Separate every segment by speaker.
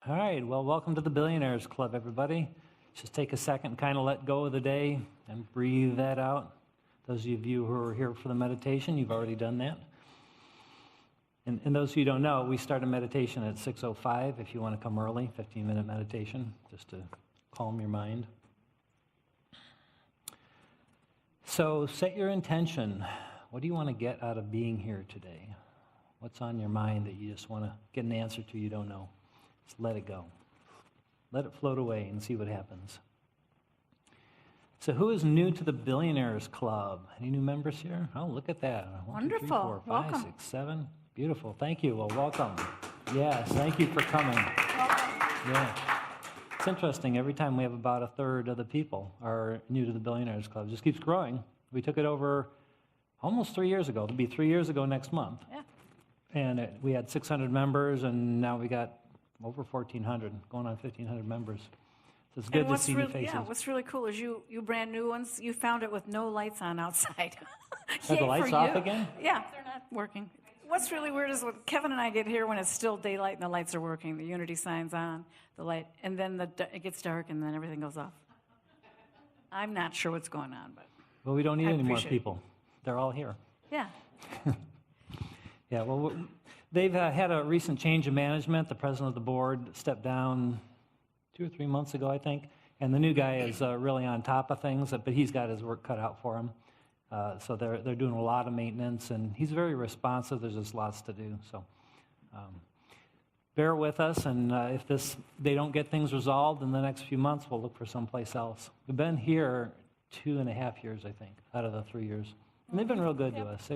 Speaker 1: All right, well, welcome to the Billionaires Club, everybody. Just take a second and kind of let go of the day and breathe that out. Those of you who are here for the meditation, you've already done that. And those of you who don't know, we start a meditation at 6:05 if you want to come early, 15-minute meditation, just to calm your mind. So set your intention. What do you want to get out of being here today? What's on your mind that you just want to get an answer to you don't know? Just let it go. Let it float away and see what happens. So who is new to the Billionaires Club? Any new members here? Oh, look at that. 1, 2, 3, 4, 5, 6, 7. Beautiful. Thank you. Well, welcome. Yes, thank you for coming. Yeah. It's interesting. Every time we have about a third of the people are new to the Billionaires Club. It just keeps growing. We took it over almost 3 years ago. It'll be 3 years ago next month. Yeah. And we had 600 members, and now we got over 1,400, going on 1,500 members. So it's good to see new faces.
Speaker 2: Yeah, what's really cool is you brand new ones, you found it with no lights on outside.
Speaker 1: Are the lights off again?
Speaker 2: Yeah, they're not working. What's really weird is when Kevin and I get here when it's still daylight and the lights are working, the unity sign's on, the light, and then it gets dark and then everything goes off. I'm not sure what's going on, but
Speaker 1: well, we don't need any more people. They're all here.
Speaker 2: Yeah.
Speaker 1: Yeah, well, they've had a recent change of management. The president of the board stepped down 2 or 3 months ago, I think, and the new guy is really on top of things, but he's got his work cut out for him. So they're doing a lot of maintenance, and he's very responsive. There's just lots to do. So bear with us, and if they don't get things resolved in the next few months, we'll look for someplace else. We've been here 2.5 years, I think, out of the 3 years. And they've been real good to us.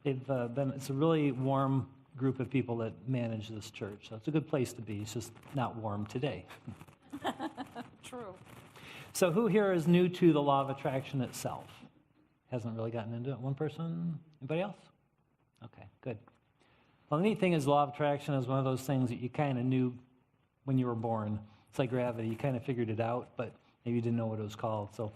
Speaker 1: It's a really warm group of people that manage this church. So it's a good place to be. It's just not warm today.
Speaker 2: True. So
Speaker 1: who here is new to the law of attraction itself? Hasn't really gotten into it? One person? Anybody else? Okay, good. Well, the neat thing is law of attraction is one of those things that you kind of knew when you were born. It's like gravity. You kind of figured it out, but maybe you didn't know what it was called. So,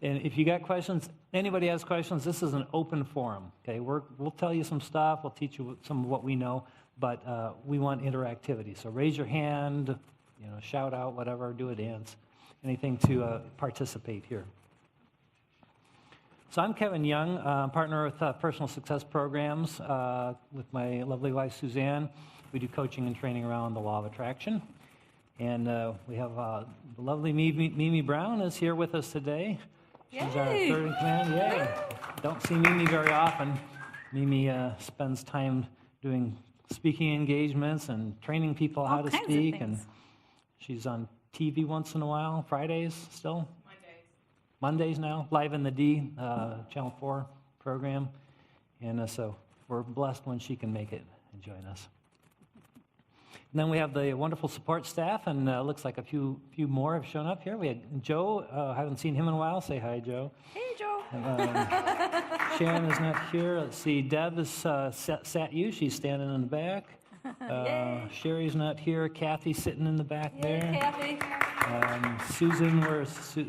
Speaker 1: and if you got questions, anybody has questions, this is an open forum. Okay, we'll tell you some stuff. We'll teach you some of what we know, but we want interactivity. So raise your hand, shout out, whatever, do a dance, anything to participate here. So I'm Kevin Young, partner with Personal Success Programs with my lovely wife, Suzanne. We do coaching and training around the law of attraction. And we have the lovely Mimi Brown is here with us today. She's our third in command. Yay! Don't see Mimi very often. Mimi spends time doing speaking engagements and training people how to speak. And she's on TV once in a while, Fridays still. Mondays now, Live in the D, Channel 4 program. And so we're blessed when she can make it and join us. And then we have the wonderful support staff, and looks like a few more have shown up here. We had Joe. I haven't seen him in a while. Say hi, Joe.
Speaker 2: Hey, Joe.
Speaker 1: Sharon is not here. Let's see. Deb is sat you. She's standing in the back. Sherry's not here. Kathy's sitting in the back there.
Speaker 2: Kathy.
Speaker 1: Susan,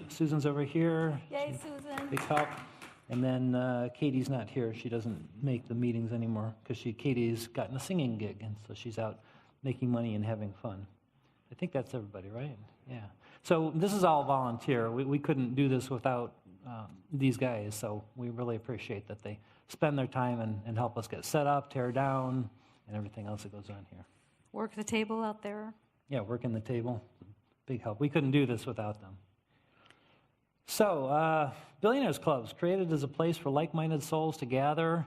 Speaker 1: Susan's over here.
Speaker 2: Yay, Susan.
Speaker 1: Big help. And then Katie's not here. She doesn't make the meetings anymore because Katie's gotten a singing gig, and so she's out making money and having fun. I think that's everybody, right? Yeah. So this is all volunteer. We couldn't do this without these guys, so we really appreciate that they spend their time and help us get set up, tear down, and everything else that goes on here.
Speaker 2: Work the table out there.
Speaker 1: Yeah, working the table. Big help. We couldn't do this without them. So, Billionaires Clubs, created as a place for like-minded souls to gather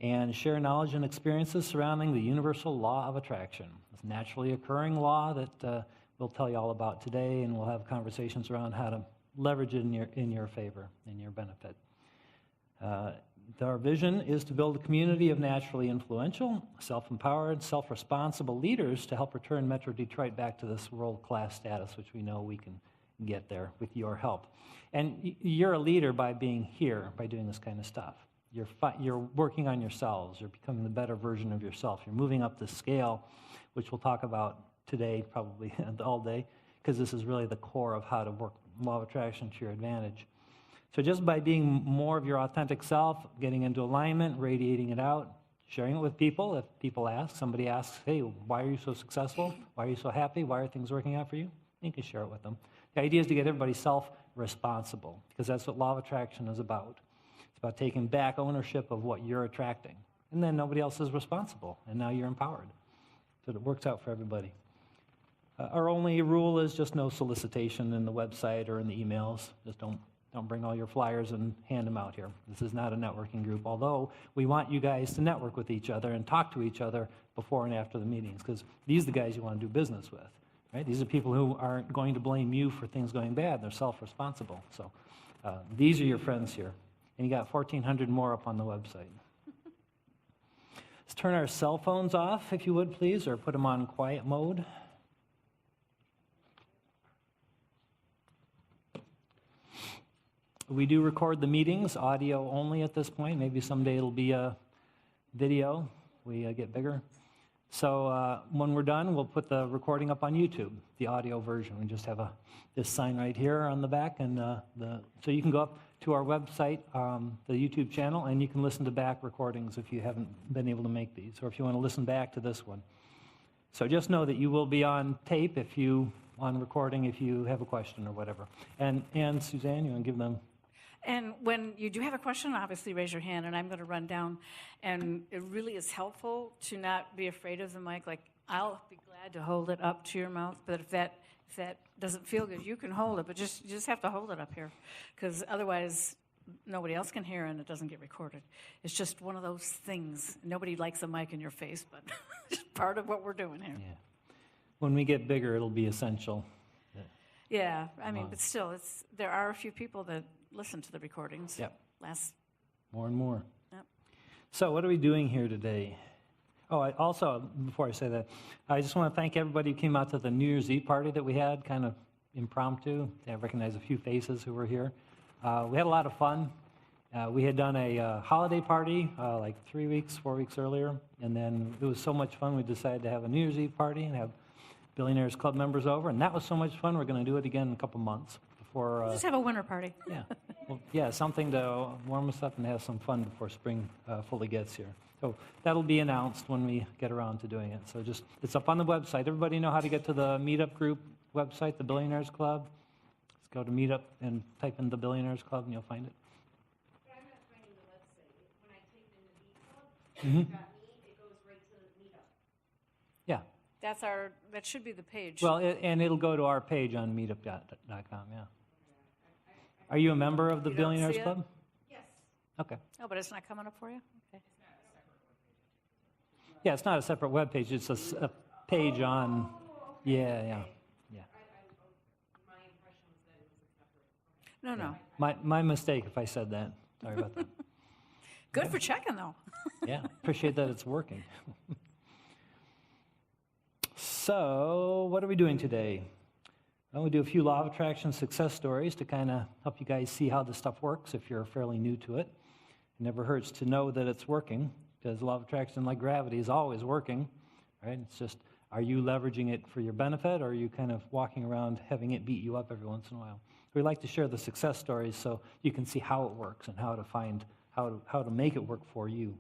Speaker 1: and share knowledge and experiences surrounding the universal law of attraction. It's a naturally occurring law that we'll tell you all about today, and we'll have conversations around how to leverage it in your favor, in your benefit. Our vision is to build a community of naturally influential, self-empowered, self-responsible leaders to help return Metro Detroit back to this world-class status, which we know we can get there with your help. And you're a leader by being here, by doing this kind of stuff. You're working on yourselves. You're becoming the better version of yourself. You're moving up the scale, which we'll talk about today, probably all day, because this is really the core of how to work law of attraction to your advantage. So just by being more of your authentic self, getting into alignment, radiating it out, sharing it with people. If people ask, somebody asks, hey, why are you so successful? Why are you so happy? Why are things working out for you? You can share it with them. The idea is to get everybody self-responsible, because that's what law of attraction is about. It's about taking back ownership of what you're attracting. And then nobody else is responsible, and now you're empowered. So it works out for everybody. Our only rule is just no solicitation in the website or in the emails. Just don't bring all your flyers and hand them out here. This is not a networking group, although we want you guys to network with each other and talk to each other before and after the meetings, because these are the guys you want to do business with. Right? These are people who aren't going to blame you for things going bad. They're self-responsible. So these are your friends here. And you got 1,400 more up on the website. Let's turn our cell phones off, if you would, please, or put them on quiet mode. We do record the meetings, audio only at this point. Maybe someday it'll be a video. We get bigger. So when we're done, we'll put the recording up on YouTube, the audio version. We just have this sign right here on the back, and so you can go up to our website, the YouTube channel, and you can listen to back recordings if you haven't been able to make these, or if you want to listen back to this one. So just know that you will be on tape on recording if you have a question or whatever. And Suzanne, you want to give them?
Speaker 2: And when you do have a question, obviously raise your hand, and I'm going to run down. And it really is helpful to not be afraid of the mic. Like, I'll be glad to hold it up to your mouth, but if that doesn't feel good, you can hold it, but you just have to hold it up here, because otherwise nobody else can hear and it doesn't get recorded. It's just one of those things. Nobody likes a mic in your face, but it's part of what we're doing here.
Speaker 1: Yeah. When we get bigger, it'll be essential.
Speaker 2: Yeah, I mean, but still, there are a few people that listen to the recordings.
Speaker 1: Yep.
Speaker 2: More
Speaker 1: and more.
Speaker 2: Yep.
Speaker 1: So what are we doing here today? Oh, also, before I say that, I just want to thank everybody who came out to the New Year's Eve party that we had, kind of impromptu. I recognize a few faces who were here. We had a lot of fun. We had done a holiday party like 4 weeks earlier, and then it was so much fun we decided to have a New Year's Eve party and have Billionaires Club members over, and that was so much fun. We're going to do it again in a couple months.
Speaker 2: Just have a winter party.
Speaker 1: Yeah. Well, yeah, something to warm us up and have some fun before spring fully gets here. So that'll be announced when we get around to doing it. So it's up on the website. Everybody know how to get to the meetup group website, the Billionaires Club? Let's go to meetup and type in the Billionaires Club and you'll find it.
Speaker 3: Yeah, I'm not finding the website. When I type in the B Club, it goes right to meetup.
Speaker 1: Yeah.
Speaker 2: That should be the page.
Speaker 1: Well, and it'll go to our page on meetup.com, yeah. Are you a member of the
Speaker 2: You don't
Speaker 1: Billionaires
Speaker 2: see it?
Speaker 1: Club?
Speaker 3: Yes.
Speaker 1: Okay.
Speaker 2: Oh, but it's not coming up for you? Okay.
Speaker 1: Yeah, it's not a separate web page. It's a page on. Yeah.
Speaker 3: My impression was that it was a separate.
Speaker 2: No.
Speaker 1: My mistake if I said that. Sorry about that.
Speaker 2: Good for checking, though.
Speaker 1: Yeah, appreciate that it's working. So, what are we doing today? Well, we do a few law of attraction success stories to kind of help you guys see how this stuff works if you're fairly new to it. It never hurts to know that it's working, because law of attraction, like gravity, is always working, right? It's just, are you leveraging it for your benefit, or are you kind of walking around having it beat you up every once in a while? We like to share the success stories so you can see how it works and how to find how to make it work for you.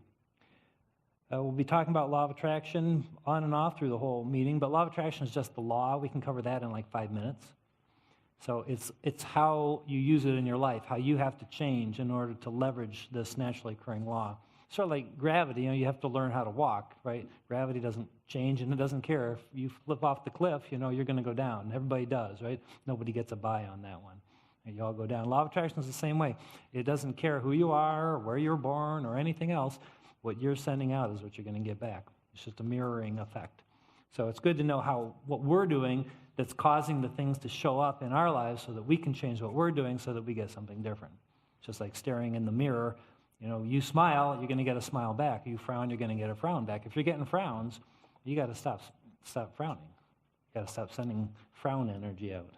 Speaker 1: We'll be talking about law of attraction on and off through the whole meeting, but law of attraction is just the law. We can cover that in like 5 minutes. So it's how you use it in your life, how you have to change in order to leverage this naturally occurring law. Sort of like gravity, you have to learn how to walk, right? Gravity doesn't change and it doesn't care. If you flip off the cliff, you're going to go down. Everybody does, right? Nobody gets a buy on that one. And you all go down. Law of attraction is the same way. It doesn't care who you are, or where you're born, or anything else. What you're sending out is what you're going to get back. It's just a mirroring effect. So it's good to know what we're doing that's causing the things to show up in our lives so that we can change what we're doing so that we get something different. It's just like staring in the mirror. You smile, you're going to get a smile back. You frown, you're going to get a frown back. If you're getting frowns, you got to stop frowning. You got to stop sending frown energy out.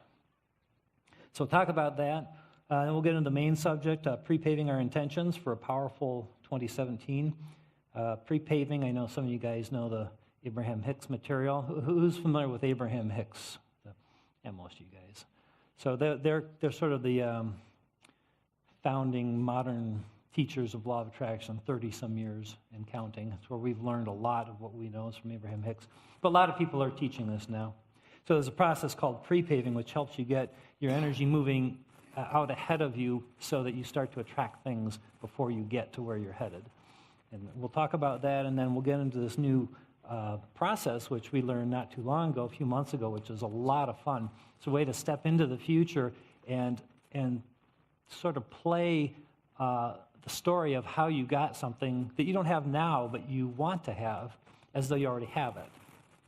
Speaker 1: So we'll talk about that. And we'll get into the main subject, pre-paving our intentions for a powerful 2017. Pre-paving, I know some of you guys know the Abraham Hicks material. Who's familiar with Abraham Hicks? Yeah, most of you guys. So they're sort of the founding modern teachers of law of attraction, 30-some years and counting. It's where we've learned a lot of what we know is from Abraham Hicks. But a lot of people are teaching this now. So there's a process called pre-paving, which helps you get your energy moving out ahead of you so that you start to attract things before you get to where you're headed. And we'll talk about that, and then we'll get into this new process, which we learned not too long ago, a few months ago, which is a lot of fun. It's a way to step into the future and sort of play the story of how you got something that you don't have now, but you want to have, as though you already have it.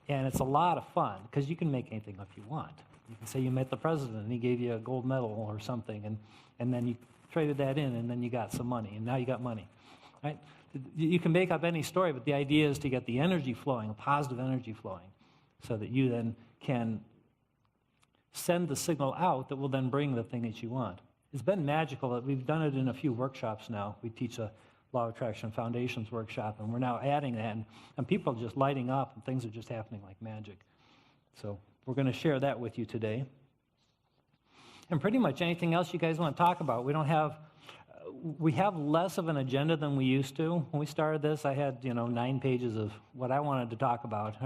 Speaker 1: And it's a lot of fun, because you can make anything if you want. You can say you met the president, and he gave you a gold medal or something, and then you traded that in, and then you got some money, and now you got money, right? You can make up any story, but the idea is to get the energy flowing, a positive energy flowing, so that you then can send the signal out that will then bring the thing that you want. It's been magical. We've done it in a few workshops now. We teach a Law of Attraction Foundations workshop, and we're now adding that, and people are just lighting up, and things are just happening like magic. So we're going to share that with you today. And pretty much anything else you guys want to talk about. We have less of an agenda than we used to. When we started this, I had 9 pages of what I wanted to talk about.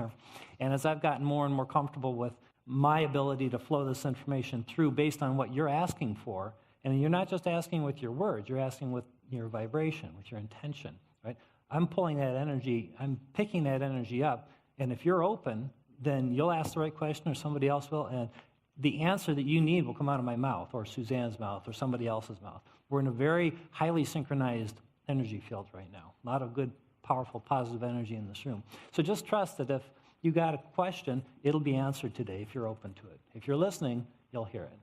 Speaker 1: And as I've gotten more and more comfortable with my ability to flow this information through based on what you're asking for, and you're not just asking with your words, you're asking with your vibration, with your intention, right? I'm pulling that energy, I'm picking that energy up, and if you're open, then you'll ask the right question or somebody else will, and the answer that you need will come out of my mouth or Suzanne's mouth or somebody else's mouth. We're in a very highly synchronized energy field right now. A lot of good, powerful, positive energy in this room. So just trust that if you got a question, it'll be answered today if you're open to it. If you're listening, you'll hear it.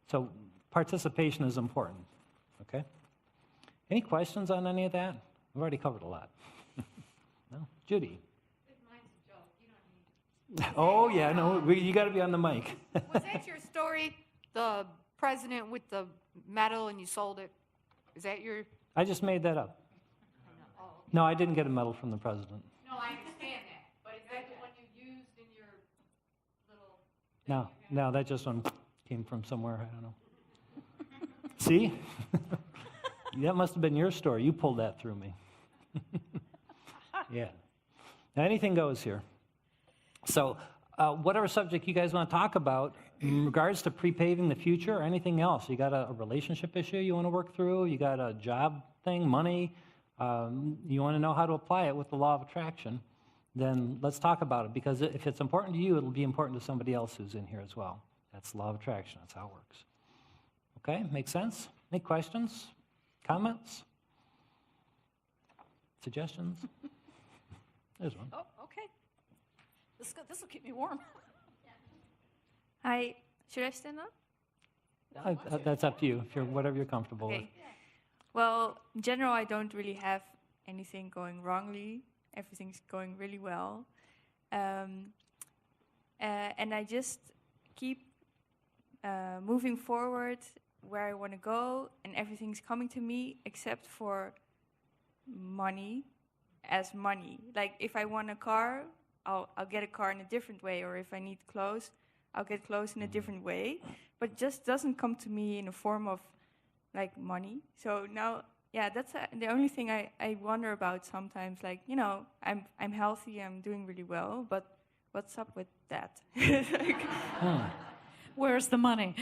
Speaker 1: So participation is important, okay? Any questions on any of that? We've already covered a lot. No? Judy?
Speaker 3: Mine's a joke. You don't need.
Speaker 1: Oh, yeah, no, you got to be on the mic.
Speaker 4: Was that your story? The president with the medal and you sold it? Is that your?
Speaker 1: I just made that up.
Speaker 4: Oh.
Speaker 1: No, I didn't get a medal from the president.
Speaker 4: No, I understand that. But is that the one you used in your little?
Speaker 1: No, that just one came from somewhere. I don't know. See? That must have been your story. You pulled that through me. Yeah. Now, anything goes here. So whatever subject you guys want to talk about in regards to pre-paving the future or anything else, you got a relationship issue you want to work through, you got a job thing, money, you want to know how to apply it with the law of attraction, then let's talk about it, because if it's important to you, it'll be important to somebody else who's in here as well. That's the law of attraction. That's how it works. Okay, make sense? Any questions? Comments? Suggestions? There's one.
Speaker 2: Oh, okay. This will keep me warm.
Speaker 5: Hi, should I stand up?
Speaker 1: That's up to you, if you're whatever you're comfortable with.
Speaker 5: Okay. Well, in general, I don't really have anything going wrongly. Everything's going really well. And I just keep moving forward where I want to go, and everything's coming to me except for money as money. Like, if I want a car, I'll get a car in a different way, or if I need clothes, I'll get clothes in a different way. But it just doesn't come to me in a form of, like, money. So now, yeah, that's the only thing I wonder about sometimes. Like, I'm healthy, I'm doing really well, but what's up with that?
Speaker 2: Where's the money?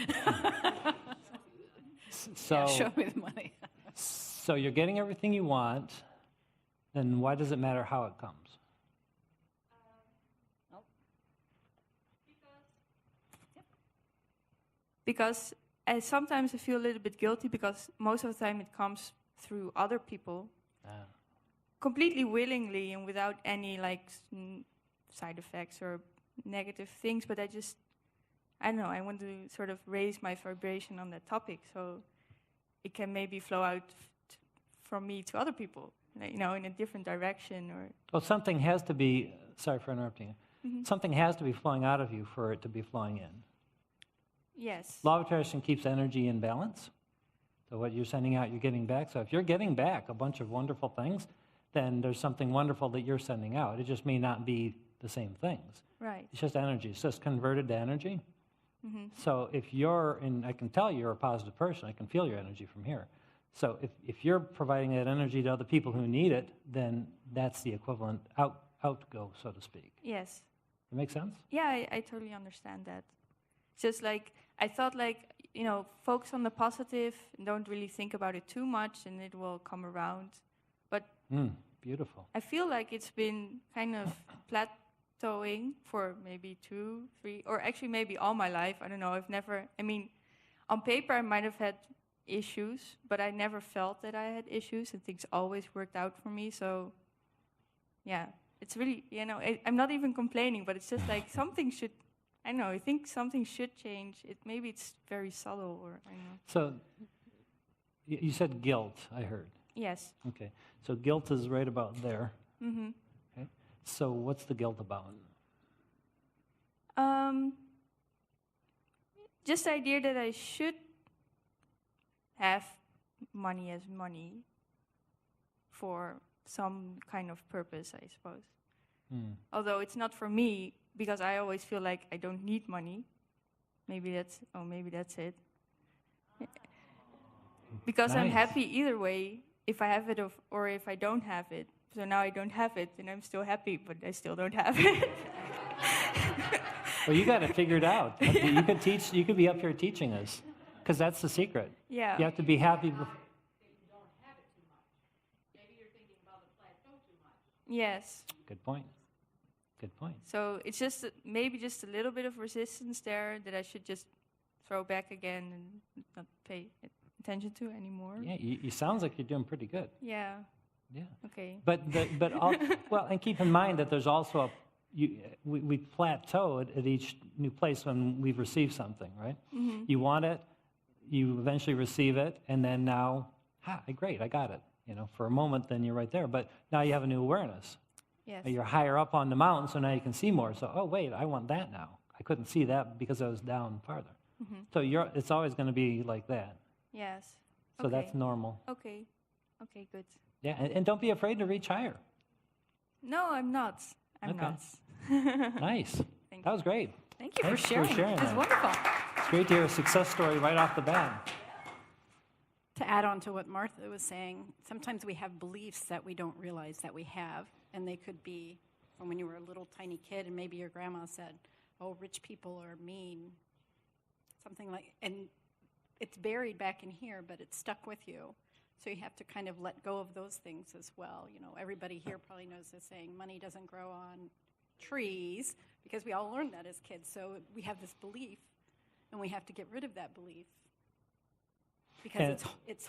Speaker 1: So,
Speaker 2: Show me the money.
Speaker 1: so you're getting everything you want, then why does it matter how it comes?
Speaker 5: Because sometimes I feel a little bit guilty, because most of the time it comes through other people, completely willingly and without any side effects or negative things. But I don't know, I want to sort of raise my vibration on that topic, so it can maybe flow out from me to other people, in a different direction. Or
Speaker 1: Well, something has to be, sorry for interrupting you, something has to be flowing out of you for it to be flowing in.
Speaker 5: yes,
Speaker 1: Law of attraction keeps energy in balance. So what you're sending out, you're getting back. So if you're getting back a bunch of wonderful things, then there's something wonderful that you're sending out. It just may not be the same things.
Speaker 5: right.
Speaker 1: It's just energy. It's just converted to energy. So if you're, and I can tell you're a positive person, I can feel your energy from here. So if you're providing that energy to other people who need it, then that's the equivalent outgo, so to speak.
Speaker 5: Yes.
Speaker 1: That make sense?
Speaker 5: Yeah, I totally understand that. Just like, I thought like, focus on the positive and don't really think about it too much and it will come around. But
Speaker 1: Beautiful.
Speaker 5: I feel like it's been kind of plateauing for maybe 2, 3, or actually maybe all my life. I don't know. On paper I might have had issues, but I never felt that I had issues and things always worked out for me. So, yeah, it's really, I'm not even complaining, but it's just like something should, I don't know, I think something should change. Maybe it's very subtle or, I don't know.
Speaker 1: So you said guilt, I heard.
Speaker 5: Yes.
Speaker 1: Okay. So guilt is right about there.
Speaker 5: Mm-hmm.
Speaker 1: Okay. So what's the guilt about?
Speaker 5: Just the idea that I should have money as money for some kind of purpose, I suppose. Although it's not for me, because I always feel like I don't need money. Maybe that's it. Because I'm
Speaker 1: Nice.
Speaker 5: happy either way, if I have it or if I don't have it. So now I don't have it, and I'm still happy, but I still don't have it.
Speaker 1: Well, you got to figure it out. You could teach. You could be up here teaching us, because that's the secret.
Speaker 5: Yeah.
Speaker 1: You have to be happy.
Speaker 5: Yes.
Speaker 1: Good point. Good point.
Speaker 5: So it's just maybe just a little bit of resistance there that I should just throw back again and not pay attention to anymore.
Speaker 1: Yeah, you sounds like you're doing pretty good.
Speaker 5: Yeah.
Speaker 1: Yeah.
Speaker 5: Okay.
Speaker 1: But well, and keep in mind that there's also we plateau at each new place when we've received something, right?
Speaker 5: Mm-hmm.
Speaker 1: You want it, you eventually receive it, and then now, great, I got it. For a moment, then you're right there. But now you have a new awareness.
Speaker 5: Yes.
Speaker 1: You're higher up on the mountain, so now you can see more. So, oh wait, I want that now. I couldn't see that because I was down farther.
Speaker 5: Mm-hmm.
Speaker 1: So it's always going to be like that.
Speaker 5: Yes.
Speaker 1: So
Speaker 5: Okay.
Speaker 1: that's normal.
Speaker 5: Okay. Okay, good.
Speaker 1: Yeah, and don't be afraid to reach higher.
Speaker 5: No, I'm not. I'm
Speaker 1: Okay.
Speaker 5: not.
Speaker 1: Nice.
Speaker 5: Thank
Speaker 1: That was great.
Speaker 2: Thank you
Speaker 1: Thanks
Speaker 2: for sharing.
Speaker 1: that.
Speaker 2: It's wonderful.
Speaker 1: It's great to hear a success story right off the bat.
Speaker 2: To add on to what Martha was saying, sometimes we have beliefs that we don't realize that we have, and they could be from when you were a little tiny kid and maybe your grandma said, oh, rich people are mean, something like, and it's buried back in here, but it's stuck with you. So you have to kind of let go of those things as well. Everybody here probably knows the saying, money doesn't grow on trees, because we all learned that as kids. So we have this belief, and we have to get rid of that belief. Because it's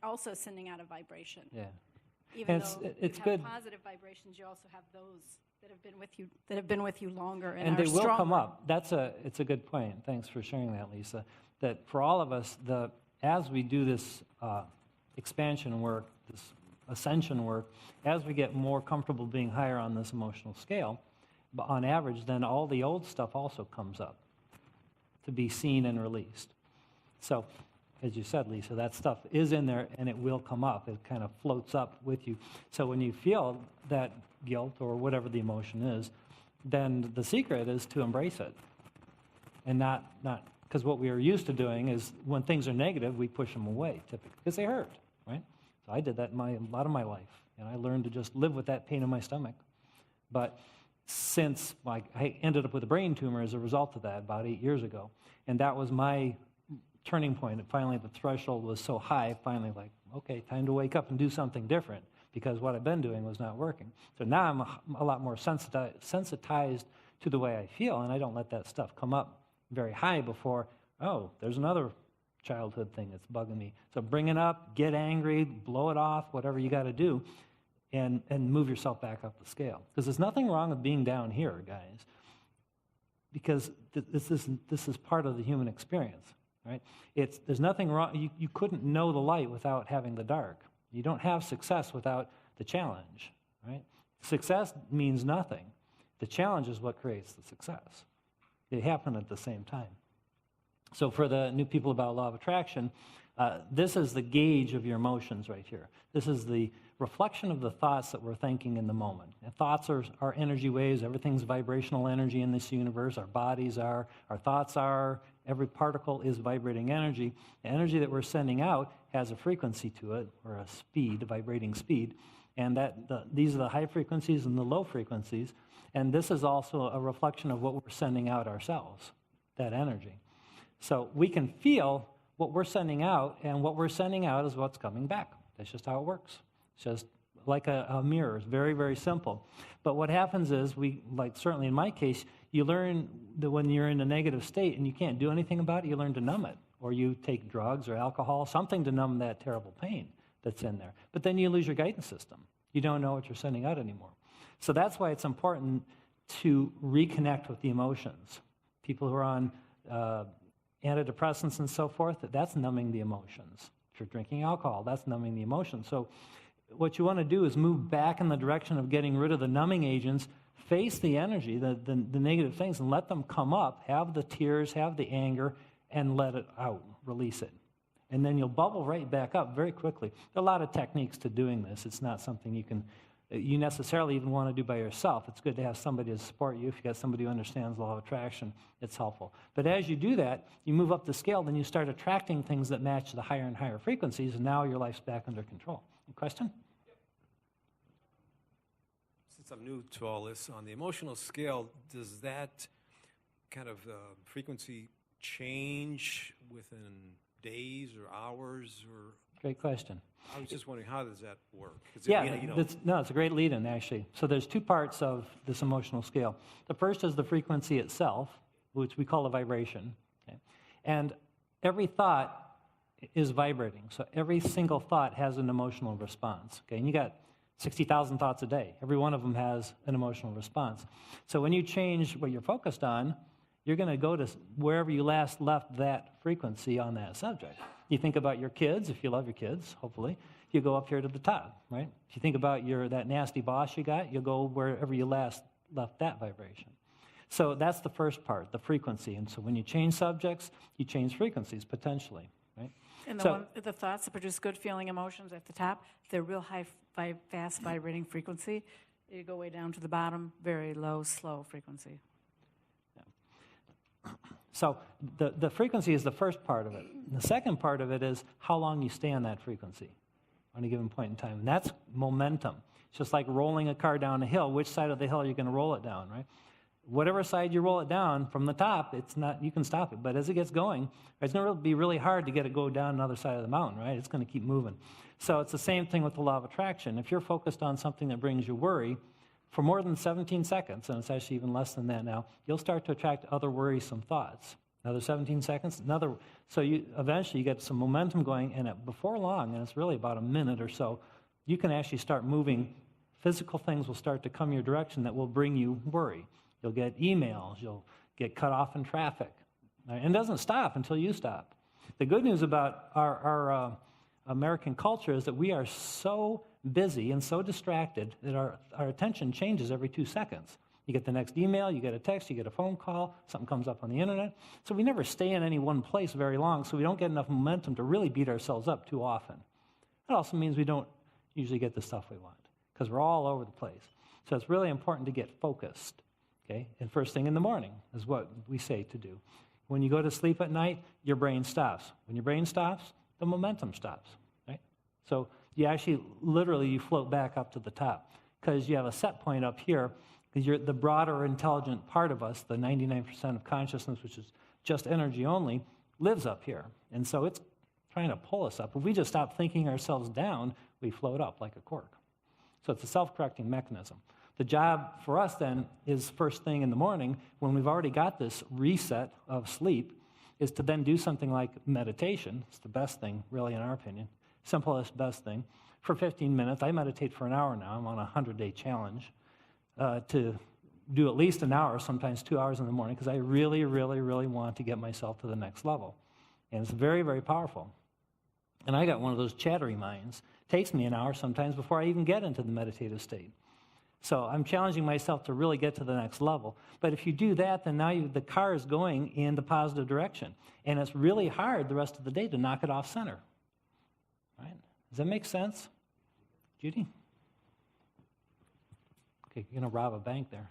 Speaker 2: also sending out a vibration.
Speaker 1: Yeah.
Speaker 2: Even
Speaker 1: And
Speaker 2: though
Speaker 1: it's
Speaker 2: you
Speaker 1: good.
Speaker 2: have positive vibrations, you also have those that have been with you longer and
Speaker 1: And
Speaker 2: are
Speaker 1: they will come
Speaker 2: stronger.
Speaker 1: up. It's a good point. Thanks for sharing that, Lisa. That for all of us, as we do this expansion work, this ascension work, as we get more comfortable being higher on this emotional scale, but on average, then all the old stuff also comes up to be seen and released. So, as you said, Lisa, that stuff is in there and it will come up. It kind of floats up with you. So when you feel that guilt or whatever the emotion is, then the secret is to embrace it. And not because what we are used to doing is when things are negative, we push them away typically because they hurt, right? So I did that a lot of my life. And I learned to just live with that pain in my stomach. But since I ended up with a brain tumor as a result of that about 8 years ago, and that was my turning point. And finally, the threshold was so high, finally okay, time to wake up and do something different because what I've been doing was not working. So now I'm a lot more sensitized to the way I feel, and I don't let that stuff come up very high before, oh, there's another childhood thing that's bugging me. So bring it up, get angry, blow it off, whatever you got to do, and move yourself back up the scale. Because there's nothing wrong with being down here, guys, because this is part of the human experience. Right? There's nothing wrong. You couldn't know the light without having the dark. You don't have success without the challenge. Right? Success means nothing. The challenge is what creates the success. They happen at the same time. So for the new people about law of attraction, this is the gauge of your emotions right here. This is the reflection of the thoughts that we're thinking in the moment. And thoughts are energy waves. Everything's vibrational energy in this universe. Our bodies are, our thoughts are, every particle is vibrating energy. The energy that we're sending out has a frequency to it, or a speed, a vibrating speed. And these are the high frequencies and the low frequencies. And this is also a reflection of what we're sending out ourselves, that energy. So we can feel what we're sending out, and what we're sending out is what's coming back. That's just how it works. It's just like a mirror. It's very, very simple. But what happens is, like certainly in my case, you learn that when you're in a negative state and you can't do anything about it, you learn to numb it. Or you take drugs or alcohol, something to numb that terrible pain that's in there. But then you lose your guidance system. You don't know what you're sending out anymore. So that's why it's important to reconnect with the emotions. People who are on antidepressants and so forth, that's numbing the emotions. If you're drinking alcohol, that's numbing the emotions. So what you want to do is move back in the direction of getting rid of the numbing agents, face the energy, the negative things, and let them come up, have the tears, have the anger, and let it out, release it. And then you'll bubble right back up very quickly. There are a lot of techniques to doing this. It's not something you necessarily even want to do by yourself. It's good to have somebody to support you. If you've got somebody who understands law of attraction, it's helpful. But as you do that, you move up the scale, then you start attracting things that match the higher and higher frequencies, and now your life's back under control. Question?
Speaker 6: Since I'm new to all this, on the emotional scale, does that kind of frequency change within days or hours? Or
Speaker 1: Great question.
Speaker 6: I was just wondering, how does that work?
Speaker 1: It's a great lead-in, actually. So there's two parts of this emotional scale. The first is the frequency itself, which we call a vibration. Okay? And every thought is vibrating. So every single thought has an emotional response. Okay? And you got 60,000 thoughts a day. Every one of them has an emotional response. So when you change what you're focused on, you're going to go to wherever you last left that frequency on that subject. You think about your kids, if you love your kids, hopefully, you go up here to the top, right? If you think about that nasty boss you got, you'll go wherever you last left that vibration. So that's the first part, the frequency. And so when you change subjects, you change frequencies, potentially, right?
Speaker 2: And
Speaker 1: So-
Speaker 2: the thoughts that produce good feeling emotions at the top, they're real high, fast vibrating frequency. You go way down to the bottom, very low, slow frequency.
Speaker 1: So the frequency is the first part of it. The second part of it is how long you stay on that frequency on a given point in time. And that's momentum. It's just like rolling a car down a hill. Which side of the hill are you going to roll it down, right? Whatever side you roll it down from the top, you can stop it. But as it gets going, it's going to be really hard to get it go down another side of the mountain, right? It's going to keep moving. So it's the same thing with the law of attraction. If you're focused on something that brings you worry, for more than 17 seconds, and it's actually even less than that now, you'll start to attract other worrisome thoughts. Another 17 seconds, so eventually you get some momentum going, and before long, and it's really about a minute or so, you can actually start moving. Physical things will start to come your direction that will bring you worry. You'll get emails, you'll get cut off in traffic. Right? And it doesn't stop until you stop. The good news about our American culture is that we are so busy and so distracted that our attention changes every 2 seconds. You get the next email, you get a text, you get a phone call, something comes up on the internet. So we never stay in any one place very long, so we don't get enough momentum to really beat ourselves up too often. That also means we don't usually get the stuff we want, because we're all over the place. So it's really important to get focused, okay? And first thing in the morning is what we say to do. When you go to sleep at night, your brain stops. When your brain stops, the momentum stops, right? So you actually, literally, you float back up to the top, because you have a set point up here, because the broader intelligent part of us, the 99% of consciousness, which is just energy only, lives up here. And so it's trying to pull us up. If we just stop thinking ourselves down, we float up like a cork. So it's a self-correcting mechanism. The job for us then is first thing in the morning, when we've already got this reset of sleep, is to then do something like meditation. It's the best thing, really, in our opinion. Simplest, best thing. For 15 minutes. I meditate for an hour now. I'm on a 100-day challenge to do at least an hour, sometimes 2 hours in the morning, because I really, really, really want to get myself to the next level. And it's very, very powerful. And I got one of those chattery minds. It takes me an hour sometimes before I even get into the meditative state. So I'm challenging myself to really get to the next level. But if you do that, then now the car is going in the positive direction. And it's really hard the rest of the day to knock it off center. Right? Does that make sense? Judy? Okay, you're going to rob a bank there.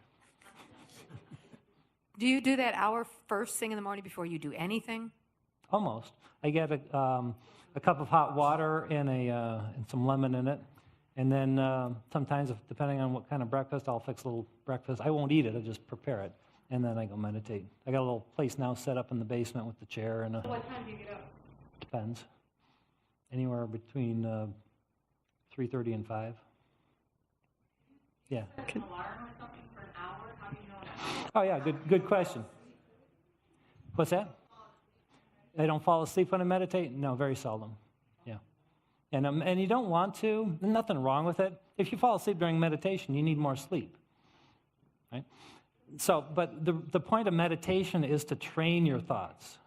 Speaker 4: Do you do that hour first thing in the morning before you do anything?
Speaker 1: Almost. I get a cup of hot water and some lemon in it. And then sometimes, depending on what kind of breakfast, I'll fix a little breakfast. I won't eat it, I'll just prepare it. And then I go meditate. I got a little place now set up in the basement with the chair. And
Speaker 4: What time do you get up?
Speaker 1: depends. Anywhere between 3:30 and 5. Yeah.
Speaker 3: An alarm or something for an hour? How do you know that?
Speaker 1: Oh, yeah, good question. What's that? I don't fall asleep when I meditate? No, very seldom. Yeah. And you don't want to. There's nothing wrong with it. If you fall asleep during meditation, you need more sleep. Right? So, but the point of meditation is to train your thoughts.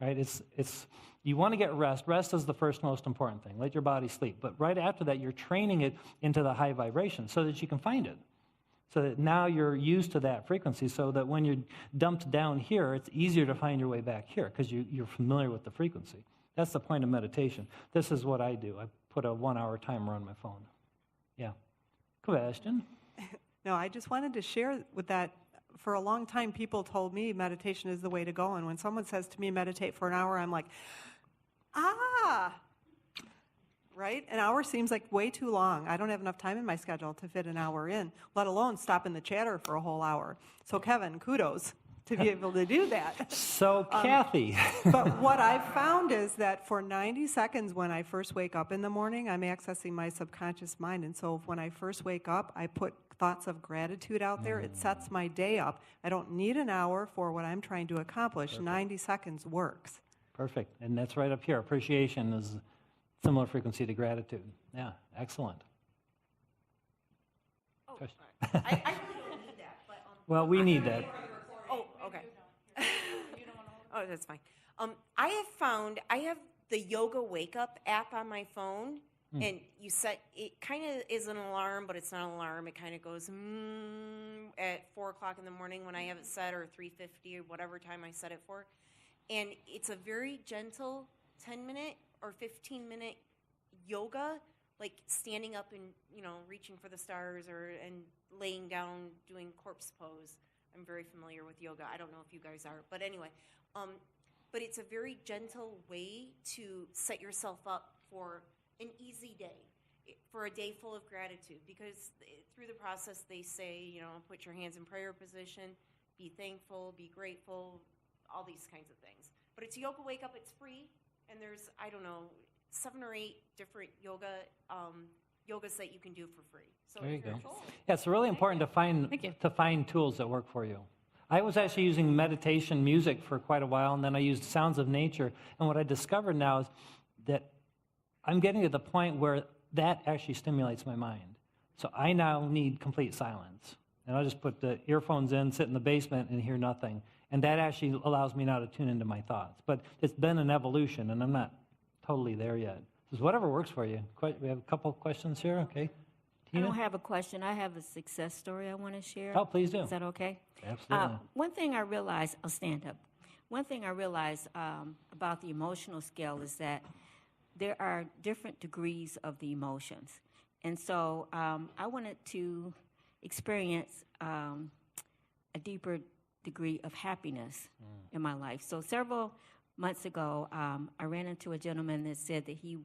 Speaker 1: Right? It's you want to get rest. Rest is the first most important thing. Let your body sleep. But right after that, you're training it into the high vibration so that you can find it. So that now you're used to that frequency so that when you're dumped down here, it's easier to find your way back here because you're familiar with the frequency. That's the point of meditation. This is what I do. I put a 1-hour timer on my phone. Yeah. Question?
Speaker 7: No, I just wanted to share with that. For a long time, people told me meditation is the way to go. And when someone says to me, meditate for an hour, I'm like, right? An hour seems like way too long. I don't have enough time in my schedule to fit an hour in, let alone stop in the chatter for a whole hour. So Kevin, kudos to be able to do that.
Speaker 1: So, Kathy.
Speaker 7: But what I've found is that for 90 seconds when I first wake up in the morning, I'm accessing my subconscious mind. And so when I first wake up, I put thoughts of gratitude out there. It sets my day up. I don't need an hour for what I'm trying to accomplish.
Speaker 1: Perfect.
Speaker 7: 90 seconds works.
Speaker 1: Perfect. And that's right up here. Appreciation is similar frequency to gratitude. Yeah, excellent.
Speaker 3: Oh,
Speaker 1: Question?
Speaker 3: I really don't need that, but.
Speaker 1: Well, we need that.
Speaker 3: Oh, okay. Oh, that's fine. I have found, I have the Yoga Wake Up app on my phone, and you set, it kind of is an alarm, but it's not an alarm. It kind of goes at 4 o'clock in the morning when I have it set, or 3:50, or whatever time I set it for. And it's a very gentle 10-minute or 15-minute yoga, like standing up and, reaching for the stars and laying down doing corpse pose. I'm very familiar with yoga. I don't know if you guys are, but anyway. But it's a very gentle way to set yourself up for an easy day, for a day full of gratitude. Because through the process, they say, put your hands in prayer position, be thankful, be grateful, all these kinds of things. But it's Yoga Wake Up. It's free, and there's 7 or 8 different yogas that you can do for free. So
Speaker 1: There you
Speaker 3: if you're
Speaker 1: go.
Speaker 3: interested-
Speaker 1: Yeah, it's really important to find tools that work for you. I was actually using meditation music for quite a while, and then I used sounds of nature. And what I discovered now is that I'm getting to the point where that actually stimulates my mind. So I now need complete silence. And I'll just put the earphones in, sit in the basement, and hear nothing. And that actually allows me now to tune into my thoughts. But it's been an evolution, and I'm not totally there yet. Just whatever works for you. We have a couple questions here, okay?
Speaker 8: I don't have a question. I have a success story I want to share.
Speaker 1: Oh, please do.
Speaker 8: Is that okay?
Speaker 1: Absolutely.
Speaker 8: One thing I realized, I'll stand up. One thing I realized about the emotional scale is that there are different degrees of the emotions. And so I wanted to experience a deeper degree of happiness in my life. So several months ago, I ran into a gentleman that said that he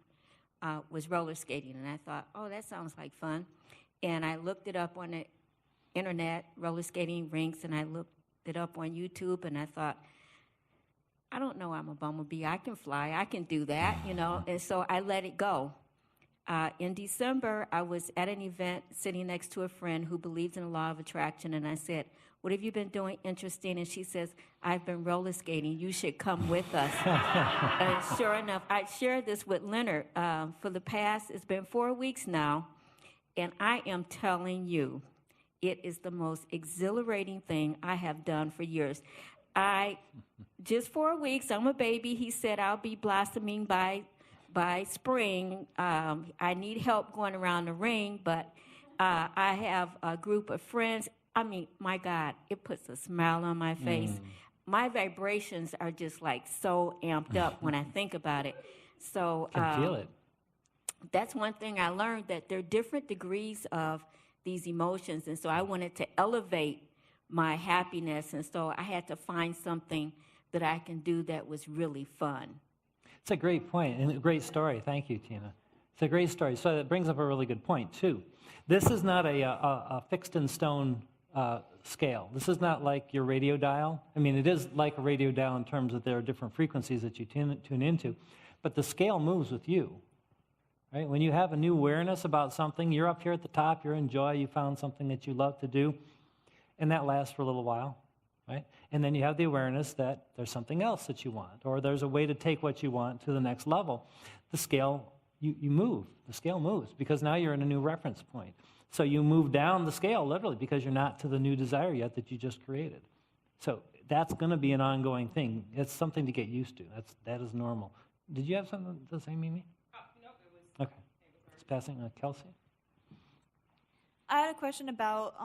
Speaker 8: was roller skating, and I thought, oh, that sounds like fun. And I looked it up on the internet, roller skating rinks, and I looked it up on YouTube, and I thought, I don't know, I'm a bumblebee. I can fly. I can do that, And so I let it go. In December, I was at an event sitting next to a friend who believes in the law of attraction, and I said, what have you been doing interesting? And she says, I've been roller skating. You should come with us. And sure enough, I shared this with Leonard for the past, it's been 4 weeks now, and I am telling you, it is the most exhilarating thing I have done for years. Just 4 weeks, I'm a baby. He said I'll be blossoming by spring. I need help going around the ring, but I have a group of friends. I mean, my God, it puts a smile on my face. My vibrations are just like so amped up when I think about it. So
Speaker 1: I can feel it.
Speaker 8: that's one thing I learned, that there are different degrees of these emotions. And so I wanted to elevate my happiness. And so I had to find something that I can do that was really fun.
Speaker 1: It's a great point and a great story. Thank you, Tina. It's a great story. So that brings up a really good point, too. This is not a fixed in stone scale. This is not like your radio dial. I mean, it is like a radio dial in terms that there are different frequencies that you tune into, but the scale moves with you. Right? When you have a new awareness about something, you're up here at the top, you're in joy, you found something that you love to do, and that lasts for a little while. Right? And then you have the awareness that there's something else that you want, or there's a way to take what you want to the next level. The scale, you move. The scale moves because now you're in a new reference point. So you move down the scale literally because you're not to the new desire yet that you just created. So that's going to be an ongoing thing. It's something to get used to. That is normal. Did you have something to say, Mimi?
Speaker 9: No, it was.
Speaker 1: Okay. It's passing Kelsey.
Speaker 9: I had a question about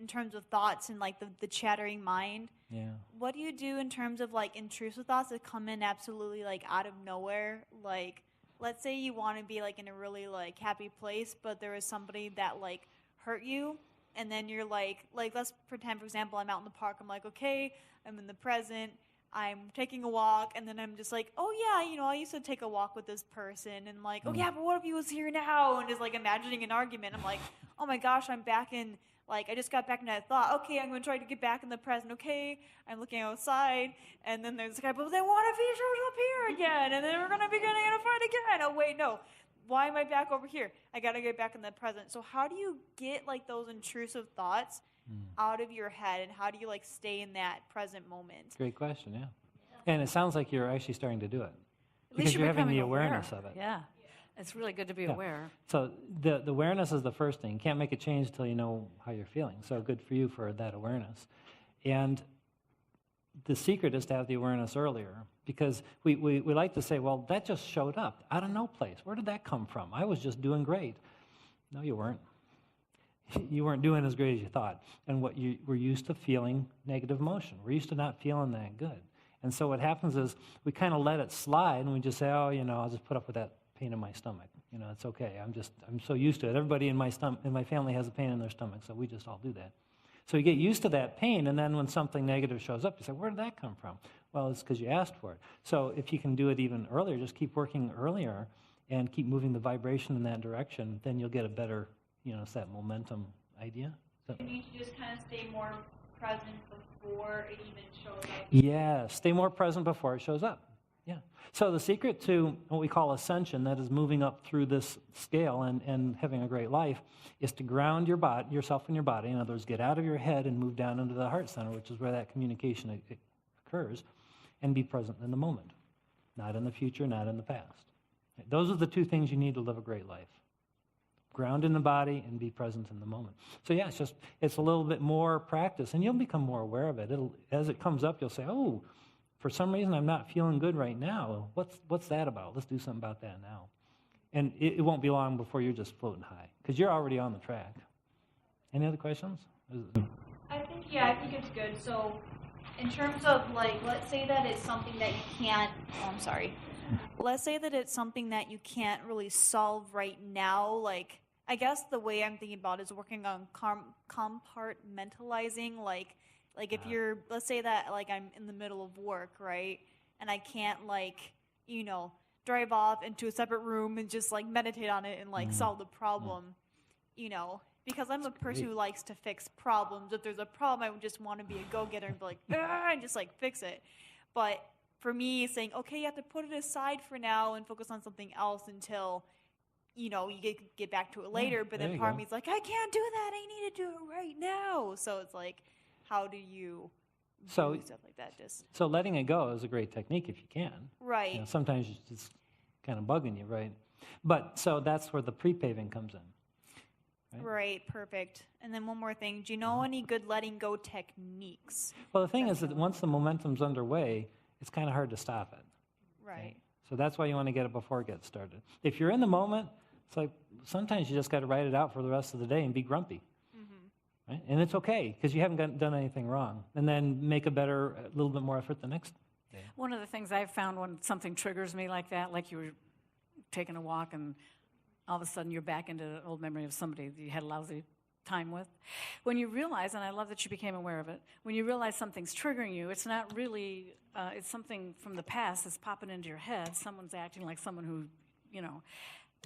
Speaker 9: in terms of thoughts and like the chattering mind.
Speaker 1: Yeah.
Speaker 9: What do you do in terms of like intrusive thoughts that come in absolutely like out of nowhere? Like, let's say you want to be like in a really like happy place, but there is somebody that like hurt you, and then you're like let's pretend, for example, I'm out in the park. I'm like, okay, I'm in the present. I'm taking a walk, and then I'm just like, oh yeah, you know, I used to take a walk with this person, and like, oh yeah, but what if he was here now? And just like imagining an argument. I'm like, oh my gosh, I'm back in, like, I just got back in that thought. Okay, I'm going to try to get back in the present. Okay, I'm looking outside, and then there's a guy, but then what if he shows up here again? And then we're going to be getting in a fight again. Oh wait, no. Why am I back over here? I got to get back in the present. So how do you get like those intrusive thoughts out of your head, and how do you like stay in that present moment?
Speaker 1: Great question, yeah. And it sounds like you're actually starting to do it.
Speaker 2: At least
Speaker 1: Because you're having the
Speaker 2: becoming
Speaker 1: awareness
Speaker 2: aware.
Speaker 1: of it.
Speaker 2: Yeah. It's really good to be aware.
Speaker 1: So the awareness is the first thing. You can't make a change until you know how you're feeling. So good for you for that awareness. And the secret is to have the awareness earlier, because we like to say, well, that just showed up out of no place. Where did that come from? I was just doing great. No, you weren't. You weren't doing as great as you thought. And we're used to feeling negative emotion. We're used to not feeling that good. And so what happens is we kind of let it slide, and we just say, oh, you know, I'll just put up with that pain in my stomach. You know, it's okay. I'm so used to it. Everybody in my family has a pain in their stomach, so we just all do that. So you get used to that pain, and then when something negative shows up, you say, where did that come from? Well, it's because you asked for it. So if you can do it even earlier, just keep working earlier and keep moving the vibration in that direction, then you'll get a better, you know, it's that momentum idea. So,
Speaker 9: You need to just kind of stay more present before it even shows up.
Speaker 1: yeah, stay more present before it shows up. Yeah. So the secret to what we call ascension, that is moving up through this scale and having a great life, is to ground yourself in your body. In other words, get out of your head and move down into the heart center, which is where that communication occurs, and be present in the moment. Not in the future, not in the past. Those are the two things you need to live a great life. Ground in the body and be present in the moment. So yeah, it's a little bit more practice, and you'll become more aware of it. As it comes up, you'll say, oh, for some reason I'm not feeling good right now. What's that about? Let's do something about that now. And it won't be long before you're just floating high, because you're already on the track. Any other questions?
Speaker 9: I think it's good. So in terms of like, let's say that it's something that you can't, let's say that it's something that you can't really solve right now. Like, I guess the way I'm thinking about it is working on compartmentalizing, like if you're, let's say that like I'm in the middle of work, right? And I can't like, you know, drive off into a separate room and just like meditate on it and like solve the problem, you know, because I'm a person who likes to fix problems. If there's a problem, I would just want to be a go-getter and be like, and just like fix it. But for me, saying, okay, you have to put it aside for now and focus on something else until, you know, you get back to it later. But then part of me is like, I can't do that. I need to do it right now. So it's like, how do you do stuff like that?
Speaker 1: So letting it go is a great technique if you can.
Speaker 9: Right.
Speaker 1: You know, sometimes it's just kind of bugging you, right? But so that's where the pre-paving comes in.
Speaker 9: Right, perfect. And then one more thing. Do you know any good letting go techniques?
Speaker 1: Well, the thing is that once the momentum's underway, it's kind of hard to stop it.
Speaker 9: Right.
Speaker 1: So that's why you want to get it before it gets started. If you're in the moment, it's like sometimes you just got to ride it out for the rest of the day and be grumpy. Right? And it's okay, because you haven't done anything wrong. And then make a little bit more effort the next day.
Speaker 2: One of the things I've found when something triggers me like that, like you were taking a walk and all of a sudden you're back into an old memory of somebody that you had a lousy time with. When you realize, and I love that you became aware of it, when you realize something's triggering you, it's not really, it's something from the past that's popping into your head. Someone's acting like someone who,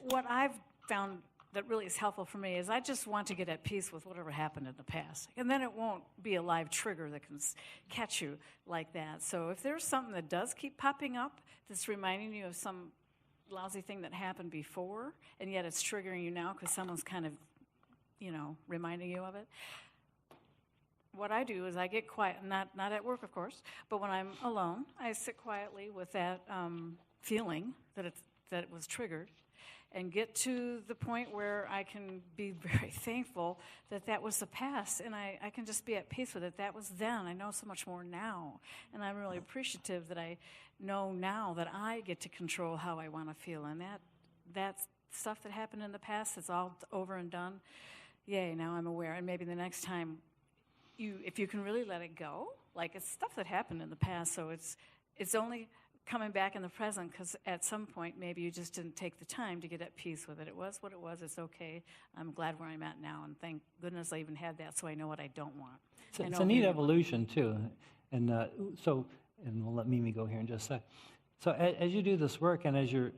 Speaker 2: what I've found that really is helpful for me is I just want to get at peace with whatever happened in the past. And then it won't be a live trigger that can catch you like that. So if there's something that does keep popping up that's reminding you of some lousy thing that happened before, and yet it's triggering you now because someone's kind of, reminding you of it, what I do is I get quiet, not at work, of course, but when I'm alone, I sit quietly with that feeling that it was triggered, and get to the point where I can be very thankful that was the past, and I can just be at peace with it. That was then. I know so much more now, and I'm really appreciative that I know now that I get to control how I want to feel, and that stuff that happened in the past, it's all over and done. Yay, now I'm aware, and maybe the next time, if you can really let it go, like it's stuff that happened in the past, so it's only coming back in the present because at some point maybe you just didn't take the time to get at peace with it. It was what it was. It's okay. I'm glad where I'm at now, and thank goodness I even had that so I know what I don't want.
Speaker 1: It's a neat evolution, too. And and we'll let Mimi go here in just a sec. So as you do this work, and as you're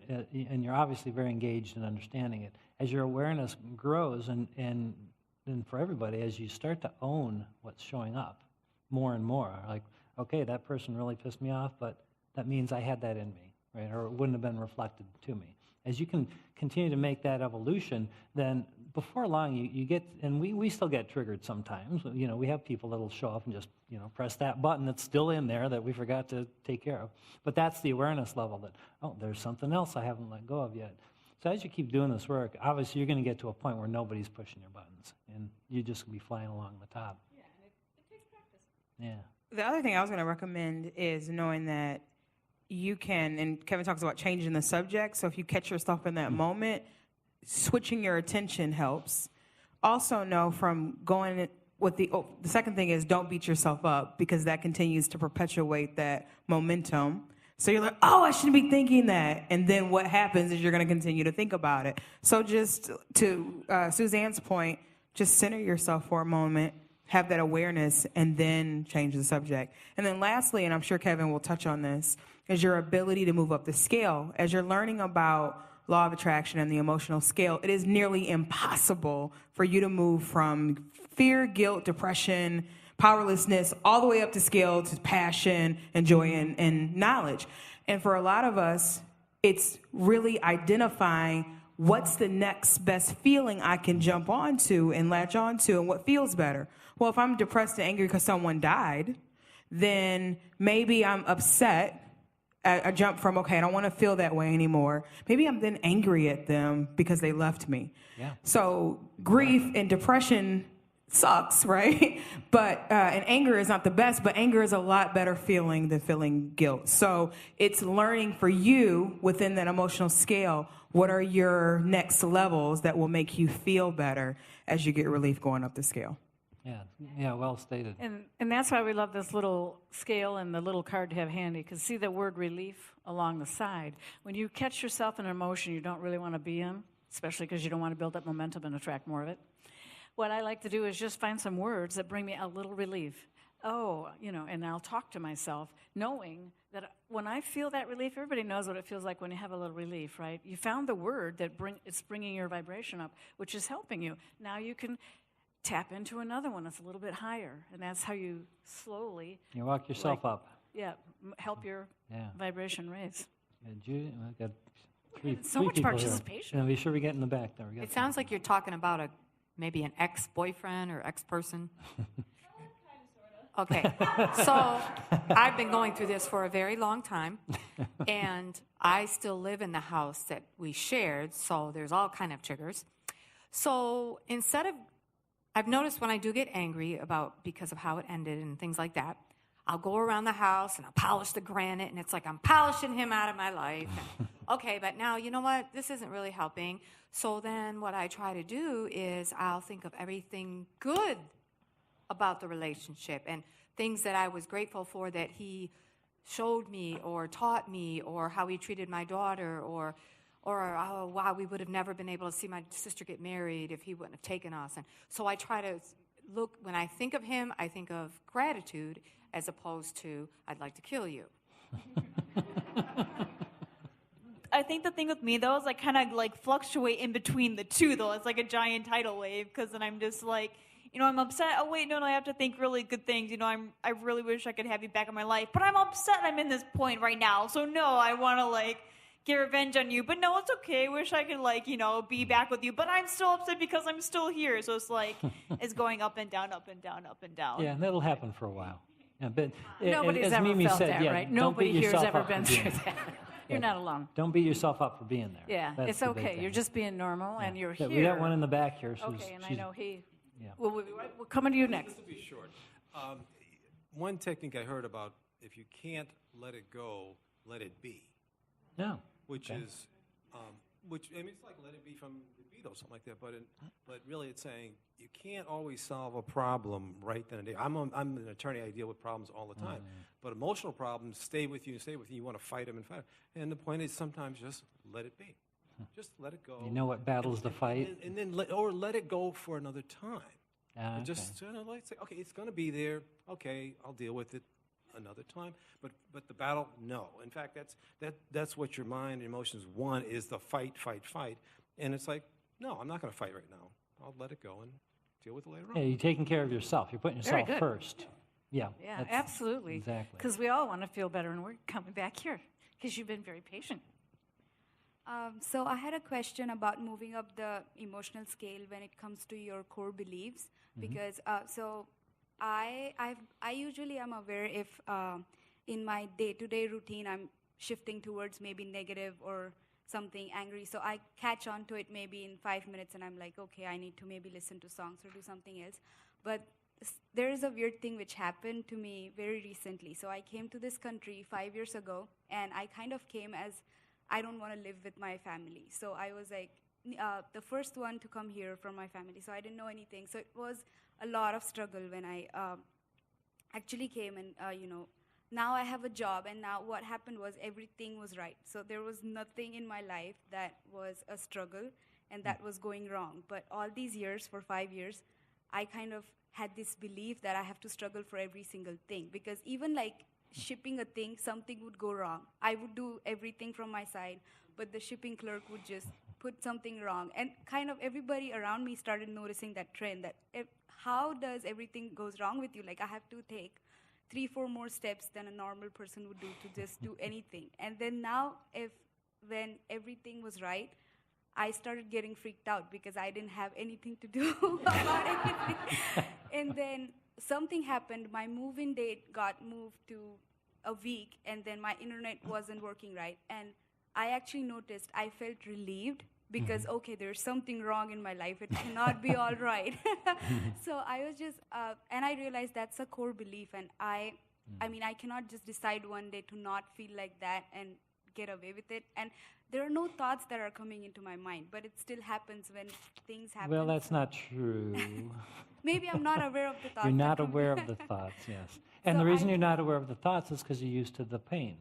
Speaker 1: obviously very engaged in understanding it, as your awareness grows, and for everybody, as you start to own what's showing up more and more, like, okay, that person really pissed me off, but that means I had that in me, right? Or it wouldn't have been reflected to me. As you can continue to make that evolution, then before long you get, and we still get triggered sometimes. We have people that'll show up and just, press that button that's still in there that we forgot to take care of. But that's the awareness level that, oh, there's something else I haven't let go of yet. So as you keep doing this work, obviously you're going to get to a point where nobody's pushing your buttons, and you're just going to be flying along the top.
Speaker 2: Yeah, and it takes practice.
Speaker 1: Yeah.
Speaker 10: The other thing I was going to recommend is knowing that you can, and Kevin talks about changing the subject, so if you catch yourself in that moment, switching your attention helps. Also know from going with the second thing is don't beat yourself up, because that continues to perpetuate that momentum. So you're like, oh, I shouldn't be thinking that. And then what happens is you're going to continue to think about it. So just to Suzanne's point, just center yourself for a moment, have that awareness, and then change the subject. And then lastly, and I'm sure Kevin will touch on this, is your ability to move up the scale. As you're learning about law of attraction and the emotional scale, it is nearly impossible for you to move from fear, guilt, depression, powerlessness, all the way up the scale to passion and joy and knowledge. And for a lot of us, it's really identifying what's the next best feeling I can jump onto and latch onto, and what feels better. Well, if I'm depressed and angry because someone died, then maybe I'm upset. I jump from, okay, I don't want to feel that way anymore. Maybe I'm then angry at them because they left me.
Speaker 1: Yeah.
Speaker 10: So grief and depression sucks, right? But and anger is not the best, but anger is a lot better feeling than feeling guilt. So it's learning for you within that emotional scale, what are your next levels that will make you feel better as you get relief going up the scale.
Speaker 1: Yeah, well stated.
Speaker 2: And that's why we love this little scale and the little card to have handy, because see the word relief along the side. When you catch yourself in an emotion you don't really want to be in, especially because you don't want to build up momentum and attract more of it, what I like to do is just find some words that bring me a little relief. Oh, and I'll talk to myself, knowing that when I feel that relief, everybody knows what it feels like when you have a little relief, right? You found the word that it's bringing your vibration up, which is helping you. Now you can tap into another one that's a little bit higher, and that's how you slowly...
Speaker 1: You walk yourself up.
Speaker 2: Yeah, help your vibration raise.
Speaker 1: Yeah, Judy, I've got three
Speaker 2: so much
Speaker 1: people
Speaker 2: participation.
Speaker 1: Here. Be sure we get in the back there.
Speaker 4: It sounds like you're talking about maybe an ex-boyfriend or ex-person. Okay, so I've been going through this for a very long time, and I still live in the house that we shared, so there's all kind of triggers. So I've noticed when I do get angry because of how it ended and things like that, I'll go around the house and I'll polish the granite, and it's like I'm polishing him out of my life. And, okay, but now, you know what? This isn't really helping. So then what I try to do is I'll think of everything good about the relationship and things that I was grateful for that he showed me or taught me, or how he treated my daughter, or Or, oh, wow, we would have never been able to see my sister get married if he wouldn't have taken us. And so I try to look, when I think of him, I think of gratitude as opposed to, I'd like to kill you.
Speaker 9: I think the thing with me though is I kind of like fluctuate in between the two though. It's like a giant tidal wave because then I'm just like, I'm upset. Oh wait, no, I have to think really good things. I really wish I could have you back in my life, but I'm upset. I'm in this point right now, so no, I want to like get revenge on you. But no, it's okay. I wish I could like be back with you, but I'm still upset because I'm still here. So it's like it's going up and down, up and down, up and down.
Speaker 1: Yeah, that'll happen for a while. Yeah, but
Speaker 2: Nobody's
Speaker 1: as
Speaker 2: ever
Speaker 1: Mimi
Speaker 2: felt
Speaker 1: said,
Speaker 2: that,
Speaker 1: yeah,
Speaker 2: right?
Speaker 1: don't
Speaker 2: Nobody
Speaker 1: beat
Speaker 2: here's
Speaker 1: yourself
Speaker 2: ever
Speaker 1: up for
Speaker 2: been
Speaker 1: being
Speaker 2: through
Speaker 1: there.
Speaker 2: that. You're not alone.
Speaker 1: Don't beat yourself up for being there.
Speaker 2: Yeah,
Speaker 1: That's
Speaker 2: it's
Speaker 1: the big
Speaker 2: okay.
Speaker 1: thing.
Speaker 2: You're just being normal, and you're
Speaker 1: Yeah,
Speaker 2: here.
Speaker 1: we got one in the back here.
Speaker 2: Okay, and I know he.
Speaker 1: Yeah.
Speaker 2: Well, we're coming to you next.
Speaker 6: Just to be short, one technique I heard about, if you can't let it go, let it be.
Speaker 1: No.
Speaker 6: Which
Speaker 1: Okay.
Speaker 6: is, it's like Let It Be from the Beatles, something like that. But really, it's saying you can't always solve a problem right then and there. I'm an attorney. I deal with problems all the time. But emotional problems stay with you and stay with you. You want to fight them and fight them. And the point is, sometimes just let it be. Just let it go.
Speaker 1: You know what battles to fight?
Speaker 6: And then let it go for another time.
Speaker 1: Ah,
Speaker 6: And just like say, okay, it's going to be there. Okay, I'll deal with it another time. But the battle, no. In fact, that's what your mind and emotions want, is the fight. And it's like, no, I'm not going to fight right now. I'll let it go and deal with it later on.
Speaker 1: Yeah, you're taking care of yourself. You're putting
Speaker 2: Very
Speaker 1: yourself
Speaker 2: good.
Speaker 1: first. Yeah.
Speaker 2: Yeah,
Speaker 1: that's-
Speaker 2: absolutely.
Speaker 1: Exactly.
Speaker 2: Because we all want to feel better, and we're coming back here because you've been very patient.
Speaker 11: So I had a question about moving up the emotional scale when it comes to your core beliefs, because I usually am aware if in my day-to-day routine I'm shifting towards maybe negative or something angry, so I catch on to it maybe in 5 minutes and I'm like, okay, I need to maybe listen to songs or do something else. But there is a weird thing which happened to me very recently. So I came to this country 5 years ago, and I kind of came as I don't want to live with my family. So I was like the first one to come here from my family. So I didn't know anything. So it was a lot of struggle when I actually came, and now I have a job, and now what happened was everything was right. So there was nothing in my life that was a struggle and that was going wrong. But all these years, for 5 years, I kind of had this belief that I have to struggle for every single thing, because even like shipping a thing, something would go wrong. I would do everything from my side, but the shipping clerk would just put something wrong. And kind of everybody around me started noticing that trend, that how does everything goes wrong with you? Like I have to take 3-4 more steps than a normal person would do to just do anything. And then now, when everything was right, I started getting freaked out because I didn't have anything to do about anything. And then something happened. My move-in date got moved to a week, and then my internet wasn't working right. And I actually noticed I felt relieved because, okay, there's something wrong in my life. It cannot be all right. So I was just, and I realized that's a core belief. And I mean, I cannot just decide one day to not feel like that and get away with it. And there are no thoughts that are coming into my mind, but it still happens when things happen.
Speaker 1: Well, that's not true.
Speaker 11: Maybe I'm not aware of the thoughts.
Speaker 1: You're not
Speaker 11: that come.
Speaker 1: aware of the thoughts, yes. And
Speaker 11: So
Speaker 1: the reason you're not aware of the thoughts is because you're used to the pain.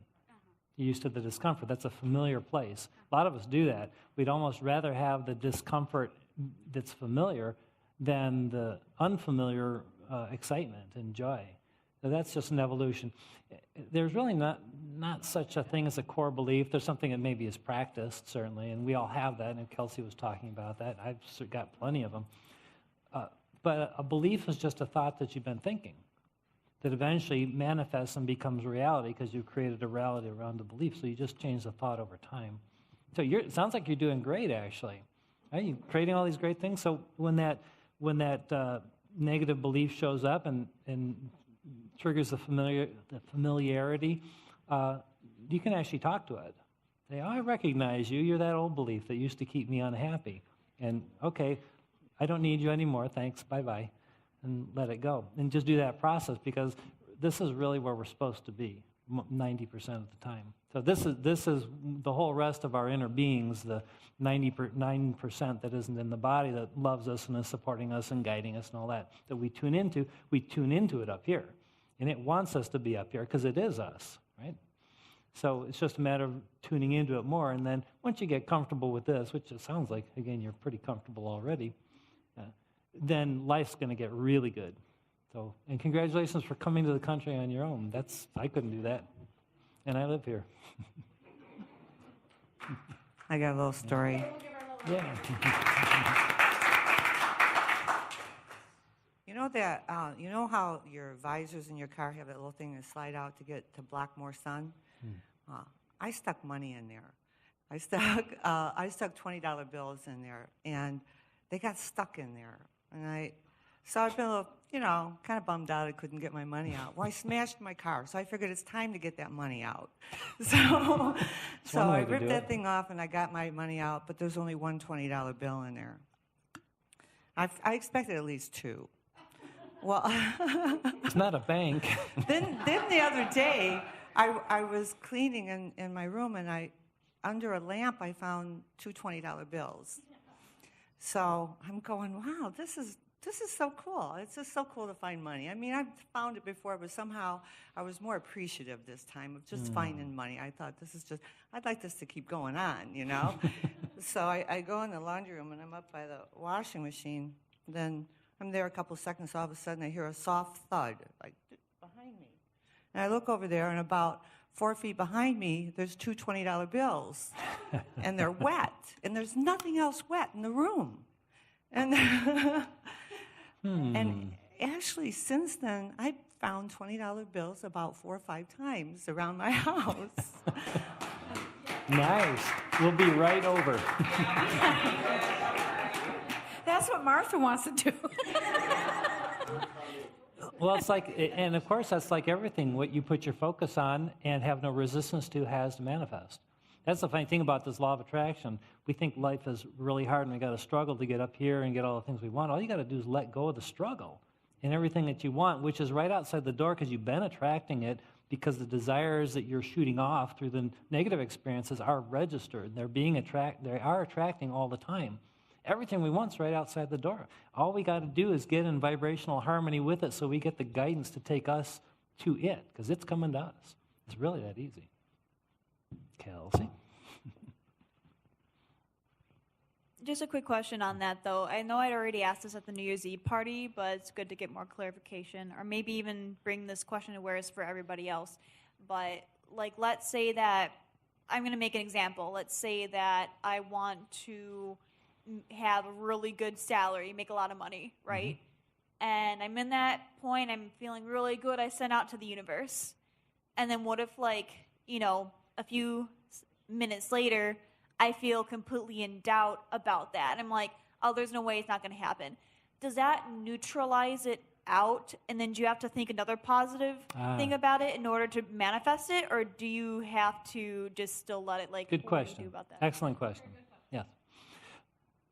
Speaker 1: You're used to the discomfort. That's a familiar place. A lot of us do that. We'd almost rather have the discomfort that's familiar than the unfamiliar excitement and joy. So that's just an evolution. There's really not such a thing as a core belief. There's something that maybe is practiced, certainly, and we all have that, and Kelsey was talking about that. I've got plenty of them. But a belief is just a thought that you've been thinking that eventually manifests and becomes reality because you've created a reality around the belief. So you just change the thought over time. So it sounds like you're doing great, actually. Right? You're creating all these great things. So when that negative belief shows up and triggers the familiarity, you can actually talk to it. Say, oh, I recognize you. You're that old belief that used to keep me unhappy. And, okay, I don't need you anymore. Thanks. Bye-bye. And let it go. And just do that process, because this is really where we're supposed to be 90% of the time. So this is the whole rest of our inner beings, the 99% that isn't in the body that loves us and is supporting us and guiding us and all that we tune into. We tune into it up here. And it wants us to be up here because it is us, right? So it's just a matter of tuning into it more. And then once you get comfortable with this, which it sounds like, again, you're pretty comfortable already, then life's going to get really good. So, and congratulations for coming to the country on your own. I couldn't do that. And I live here.
Speaker 12: I got a little story.
Speaker 1: Yeah.
Speaker 12: You know that, you know how your visors in your car have that little thing that slide out to block more sun? I stuck money in there. I stuck $20 bills in there, and they got stuck in there. And so I've been a little, kind of bummed out I couldn't get my money out. Well, I smashed my car, so I figured it's time to get that money out. So I ripped that thing off, and I got my money out, but there's only one $20 bill in there. I expected at least two. Well,
Speaker 1: it's not a bank.
Speaker 12: Then the other day, I was cleaning in my room, and under a lamp, I found two $20 bills. So I'm going, wow, this is so cool. It's just so cool to find money. I mean, I've found it before, but somehow I was more appreciative this time of just finding money. I thought, I'd like this to keep going on, So I go in the laundry room, and I'm up by the washing machine. Then I'm there a couple seconds, all of a sudden I hear a soft thud, like behind me. And I look over there, and about 4 feet behind me, there's two $20 bills. And they're wet. And there's nothing else wet in the room. And, and actually, since then, I've found $20 bills about 4 or 5 times around my house.
Speaker 1: Nice. We'll be right over.
Speaker 2: That's what Martha wants to do.
Speaker 1: Well, it's like, and of course, that's like everything. What you put your focus on and have no resistance to has to manifest. That's the funny thing about this law of attraction. We think life is really hard and we got to struggle to get up here and get all the things we want. All you got to do is let go of the struggle and everything that you want, which is right outside the door because you've been attracting it because the desires that you're shooting off through the negative experiences are registered. They are attracting all the time. Everything we want's right outside the door. All we got to do is get in vibrational harmony with it so we get the guidance to take us to it, because it's coming to us. It's really that easy. Kelsey?
Speaker 9: Just a quick question on that, though. I know I'd already asked this at the New Year's Eve party, but it's good to get more clarification, or maybe even bring this question to where it's for everybody else. But, let's say that, I'm going to make an example. Let's say that I want to have a really good salary, make a lot of money, right? Mm-hmm. And I'm in that point, I'm feeling really good, I send out to the universe. And then what if, a few minutes later, I feel completely in doubt about that. I'm like, oh, there's no way it's not going to happen. Does that neutralize it out? And then do you have to think another positive thing about it in order to manifest it? Or do you have to just still let it,
Speaker 1: Good question.
Speaker 9: What do you do about that?
Speaker 1: Excellent question. Yes.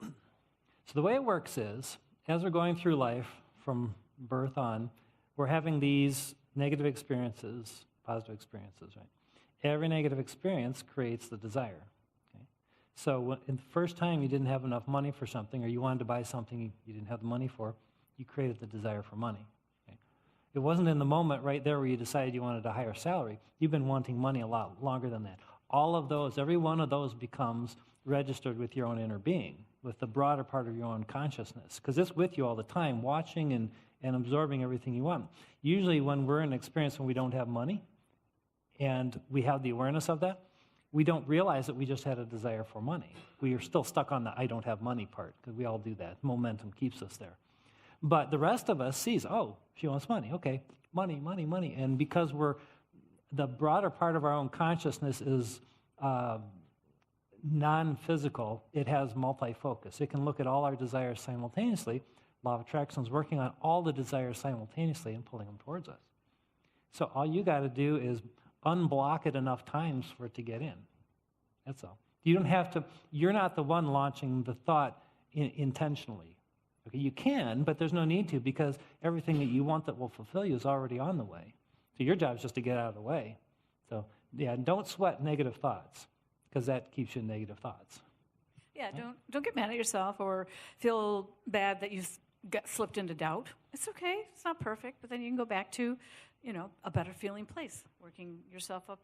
Speaker 1: So the way it works is, as we're going through life from birth on, we're having these negative experiences, positive experiences, right? Every negative experience creates the desire. Okay? So in the first time you didn't have enough money for something, or you wanted to buy something you didn't have the money for, you created the desire for money. Okay? It wasn't in the moment right there where you decided you wanted a higher salary. You've been wanting money a lot longer than that. All of those, every one of those becomes registered with your own inner being, with the broader part of your own consciousness, because it's with you all the time, watching and absorbing everything you want. Usually when we're in an experience when we don't have money, and we have the awareness of that, we don't realize that we just had a desire for money. We are still stuck on the I don't have money part, because we all do that. Momentum keeps us there. But the rest of us sees, oh, she wants money. Okay, money, money, money. And because the broader part of our own consciousness is non-physical, it has multi-focus. It can look at all our desires simultaneously. Law of attraction is working on all the desires simultaneously and pulling them towards us. So all you got to do is unblock it enough times for it to get in. That's all. You don't have to, you're not the one launching the thought intentionally. Okay, you can, but there's no need to, because everything that you want that will fulfill you is already on the way. So your job is just to get out of the way. So yeah, don't sweat negative thoughts, because that keeps you in negative thoughts.
Speaker 2: Yeah, don't get mad at yourself or feel bad that you got slipped into doubt. It's okay. It's not perfect, but then you can go back to, a better feeling place, working yourself up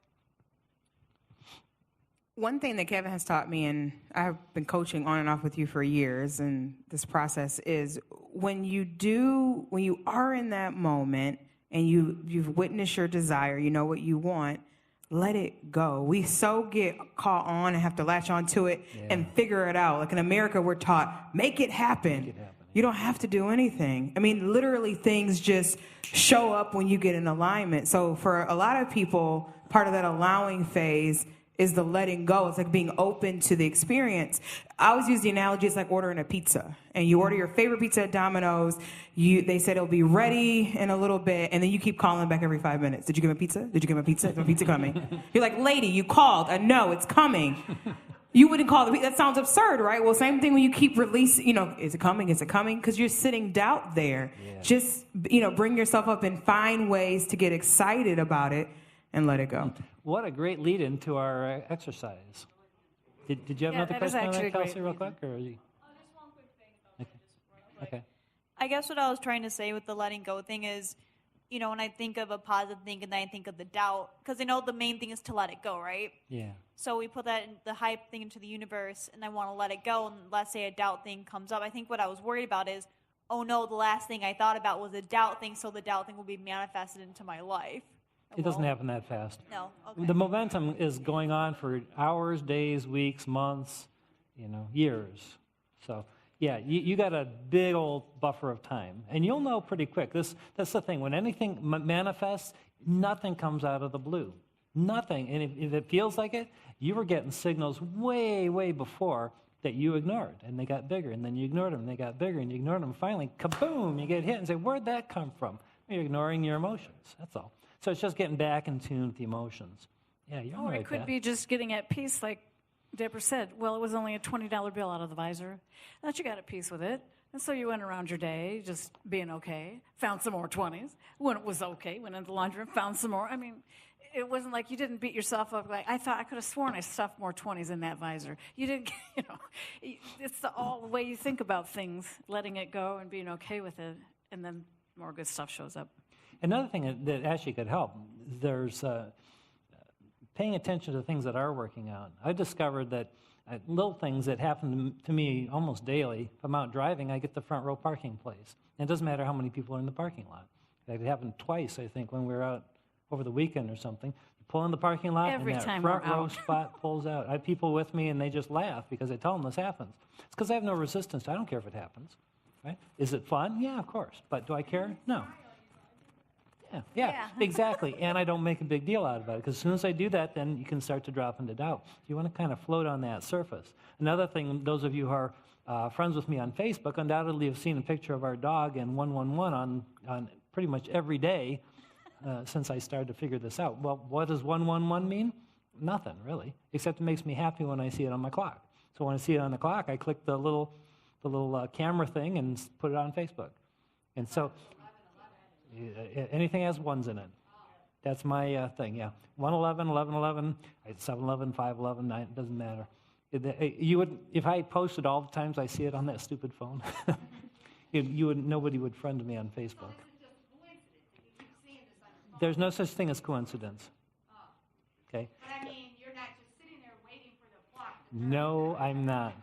Speaker 10: One thing that Kevin has taught me, and I've been coaching on and off with you for years, and this process is when you are in that moment and you've witnessed your desire, you know what you want, let it go. We so get caught on and have to latch onto it and figure it out. Like in America, we're taught, make it happen. You don't have to do anything. I mean, literally things just show up when you get in alignment. So for a lot of people, part of that allowing phase is the letting go. It's like being open to the experience. I always use the analogy, it's like ordering a pizza. And you order your favorite pizza at Domino's. They said it'll be ready in a little bit, and then you keep calling back every 5 minutes. Did you give me pizza? Did you give me pizza? Is my pizza coming? You're like, lady, you called. I know, it's coming. You wouldn't call the pizza. That sounds absurd, right? Well, same thing when you keep releasing, is it coming? Is it coming? Because you're sitting doubt there. Yeah. Just, bring yourself up and find ways to get excited about it and let it go.
Speaker 1: What a great lead into our exercise. Did you have another question on that, Kelsey, real quick? Or just one quick thing. Okay.
Speaker 9: I guess what I was trying to say with the letting go thing is, when I think of a positive thing and then I think of the doubt, because I know the main thing is to let it go, right?
Speaker 1: Yeah.
Speaker 9: So we put the hype thing into the universe, and I want to let it go, and let's say a doubt thing comes up. I think what I was worried about is, oh no, the last thing I thought about was a doubt thing, so the doubt thing will be manifested into my life.
Speaker 1: It doesn't happen that fast.
Speaker 9: No. Okay.
Speaker 1: The momentum is going on for hours, days, weeks, months, years. So, yeah, you got a big old buffer of time. And you'll know pretty quick. That's the thing. When anything manifests, nothing comes out of the blue. Nothing. And if it feels like it, you were getting signals way, way before that you ignored. And they got bigger. And then you ignored them. And they got bigger. And you ignored them. Finally, kaboom, you get hit and say, where'd that come from? You're ignoring your emotions. That's all. So it's just getting back in tune with the emotions. Yeah, you're right.
Speaker 2: Or it could be just getting at peace, like Deborah said. Well, it was only a $20 bill out of the visor. That you got at peace with it. And so you went around your day just being okay, found some more 20s. When it was okay, went into the laundry room, found some more. I mean, it wasn't like you didn't beat yourself up like, I thought I could have sworn I stuffed more 20s in that visor. You didn't, it's all the way you think about things, letting it go and being okay with it, and then more good stuff shows up.
Speaker 1: Another thing that actually could help, there's paying attention to things that are working out. I discovered that little things that happen to me almost daily. If I'm out driving, I get the front row parking place. And it doesn't matter how many people are in the parking lot. It happened twice, I think, when we were out over the weekend or something. You pull in the parking lot,
Speaker 2: Every
Speaker 1: and that
Speaker 2: time
Speaker 1: front
Speaker 2: we're
Speaker 1: row
Speaker 2: out.
Speaker 1: spot pulls out. I have people with me, and they just laugh because I tell them this happens. It's because I have no resistance. I don't care if it happens. Right? Is it fun? Yeah, of course. But do I care? No. Yeah, exactly. And I don't make a big deal out of it, because as soon as I do that, then you can start to drop into doubt. You want to kind of float on that surface. Another thing, those of you who are friends with me on Facebook undoubtedly have seen a picture of our dog and 111 on pretty much every day since I started to figure this out. Well, what does 111 mean? Nothing, really, except it makes me happy when I see it on my clock. So when I see it on the clock, I click the little camera thing and put it on Facebook. And so anything has ones in it. That's my thing, yeah. 111, 1111, 711, 511, 9, it doesn't matter. You would, if I posted all the times I see it on that stupid phone, nobody would friend me on Facebook. There's no such thing as coincidence. Okay?
Speaker 4: But I mean, you're not just sitting there waiting for the clock.
Speaker 1: No, I'm not.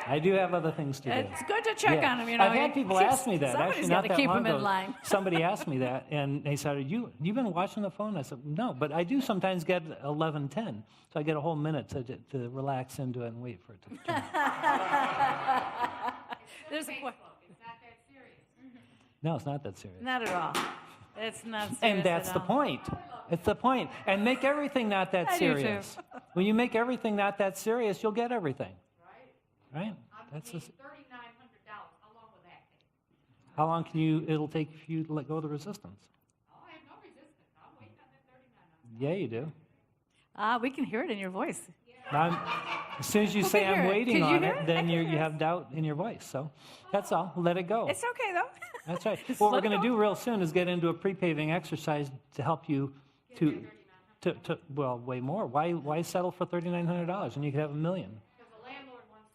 Speaker 1: I do have other things to do.
Speaker 2: It's good to check on them,
Speaker 1: I've had people ask me that.
Speaker 2: Somebody's
Speaker 1: Actually,
Speaker 2: got
Speaker 1: not
Speaker 2: to
Speaker 1: that
Speaker 2: keep
Speaker 1: long
Speaker 2: them in
Speaker 1: ago,
Speaker 2: line.
Speaker 1: somebody asked me that, and they said, "You been watching the phone?" I said, "No, but I do sometimes get 11:10, so I get a whole minute to relax into it and wait for it to turn."
Speaker 2: There's a
Speaker 4: It's not that serious.
Speaker 1: No, it's not that serious.
Speaker 2: Not at all. It's not serious
Speaker 1: And that's
Speaker 2: at
Speaker 1: the
Speaker 2: all.
Speaker 1: point. It's the point. And make everything not that
Speaker 2: I do too.
Speaker 1: serious. When you make everything not that serious, you'll get everything. Right? That's
Speaker 4: $3,900.
Speaker 1: just,
Speaker 4: How long will that take?
Speaker 1: how long it'll take for you to let go of the resistance?
Speaker 4: Oh, I have no resistance. I'm waiting on that $3,900.
Speaker 1: Yeah, you do.
Speaker 2: We can hear it in your voice.
Speaker 1: As soon as you say
Speaker 2: can hear
Speaker 1: I'm
Speaker 2: it.
Speaker 1: waiting
Speaker 2: Can you
Speaker 1: on
Speaker 2: hear
Speaker 1: it,
Speaker 2: it?
Speaker 1: then you have doubt in your voice. So that's all. Let it go.
Speaker 2: It's okay, though.
Speaker 1: That's right.
Speaker 2: Just
Speaker 1: What we're
Speaker 2: let it
Speaker 1: going to
Speaker 2: go.
Speaker 1: do real soon is get into a pre-paving exercise to help you to well, way more. Why settle for $3,900 when you could have $1 million?
Speaker 4: Because the landlord wants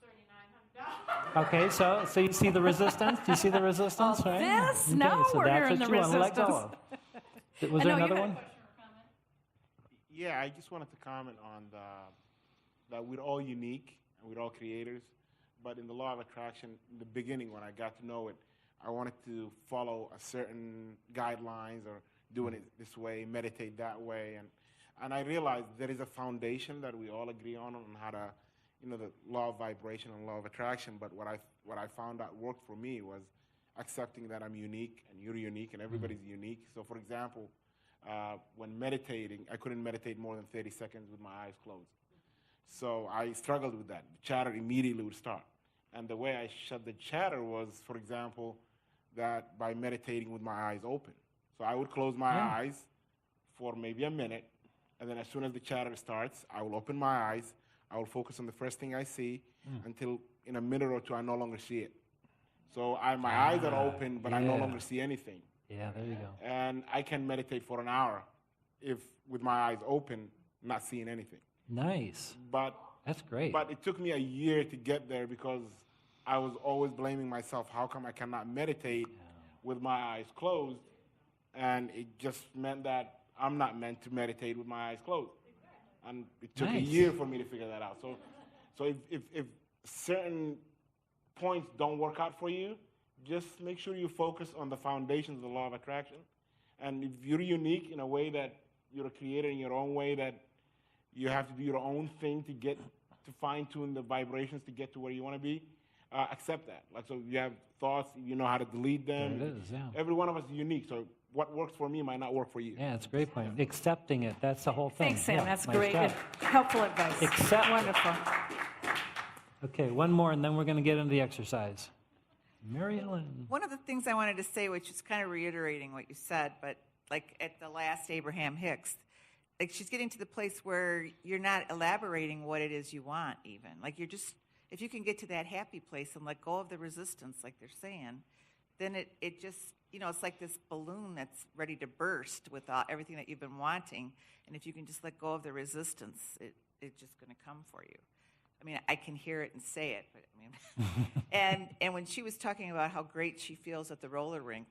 Speaker 4: $3,900.
Speaker 1: Okay, so you see the resistance? Do you see the resistance? Right?
Speaker 2: This?
Speaker 1: Okay,
Speaker 2: now
Speaker 1: so
Speaker 2: we're
Speaker 1: that's
Speaker 2: hearing
Speaker 1: what
Speaker 2: the
Speaker 1: you want to let
Speaker 2: resistance.
Speaker 1: go of. Was
Speaker 2: I
Speaker 1: there
Speaker 2: know, you
Speaker 1: another
Speaker 2: had a
Speaker 1: one?
Speaker 13: Yeah, I just wanted to comment on that we're all unique and we're all creators. But in the law of attraction, in the beginning, when I got to know it, I wanted to follow a certain guidelines or doing it this way, meditate that way. And I realized there is a foundation that we all agree on how to, the law of vibration and law of attraction. But what I found out worked for me was accepting that I'm unique and you're unique and everybody's unique. So, for example, when meditating, I couldn't meditate more than 30 seconds with my eyes closed. So I struggled with that. The chatter immediately would start. And the way I shut the chatter was, for example, that by meditating with my eyes open. So I would close my eyes for maybe a minute, and then as soon as the chatter starts, I will open my eyes, I will focus on the first thing I see until in a minute or two I no longer see it. So my eyes are open, but I no longer see anything.
Speaker 1: Yeah, there you go.
Speaker 13: And I can meditate for an hour if with my eyes open, not seeing anything.
Speaker 1: Nice.
Speaker 13: But
Speaker 1: that's great.
Speaker 13: But it took me a year to get there because I was always blaming myself. How come I cannot meditate with my eyes closed? And it just meant that I'm not meant to meditate with my eyes closed. And it took a year for me to figure that out. So if certain points don't work out for you, just make sure you focus on the foundations of the law of attraction. And if you're unique in a way that you're a creator in your own way, that you have to do your own thing to fine-tune the vibrations to get to where you want to be, accept that. Like, so if you have thoughts, you know how to delete them.
Speaker 1: There it is, yeah.
Speaker 13: Every one of us is unique, so what works for me might not work for you.
Speaker 1: Yeah, it's a great point. Accepting it, that's the whole thing.
Speaker 2: Thanks, Sam.
Speaker 1: Yeah,
Speaker 2: That's
Speaker 1: nice
Speaker 2: great.
Speaker 1: job.
Speaker 2: Helpful advice.
Speaker 1: Accept.
Speaker 2: Wonderful.
Speaker 1: Okay, one more, and then we're going to get into the exercise. Mary Ellen.
Speaker 14: One of the things I wanted to say, which is kind of reiterating what you said, but like at the last Abraham Hicks, like she's getting to the place where you're not elaborating what it is you want even. Like you're just, if you can get to that happy place and let go of the resistance, like they're saying, then it just, it's like this balloon that's ready to burst with everything that you've been wanting. And if you can just let go of the resistance, it's just going to come for you. I mean, I can hear it and say it, but I mean, and when she was talking about how great she feels at the roller rink,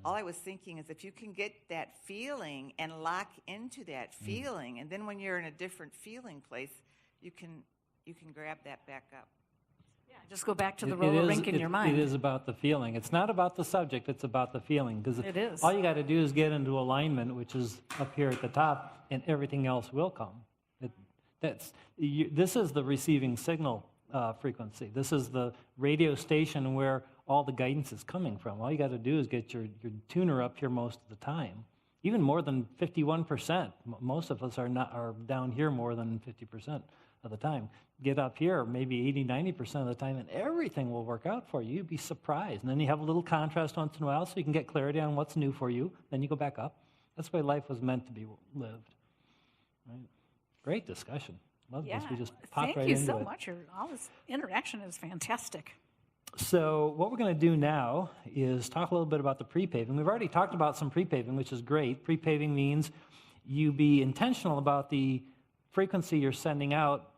Speaker 14: all I was thinking is if you can get that feeling and lock into that feeling, and then when you're in a different feeling place, you can grab that back up.
Speaker 2: Yeah, just go back to the roller rink in your mind.
Speaker 1: It is about the feeling. It's not about the subject, it's about the feeling. Because
Speaker 2: it is.
Speaker 1: All you got to do is get into alignment, which is up here at the top, and everything else will come. This is the receiving signal frequency. This is the radio station where all the guidance is coming from. All you got to do is get your tuner up here most of the time. Even more than 51%. Most of us are down here more than 50% of the time. Get up here maybe 80, 90% of the time, and everything will work out for you. You'd be surprised. And then you have a little contrast once in a while so you can get clarity on what's new for you. Then you go back up. That's the way life was meant to be lived. Right? Great discussion. Love this. We just popped right into it.
Speaker 2: Thank you so much. All this interaction is fantastic.
Speaker 1: So what we're going to do now is talk a little bit about the pre-paving. We've already talked about some pre-paving, which is great. Pre-paving means you be intentional about the frequency you're sending out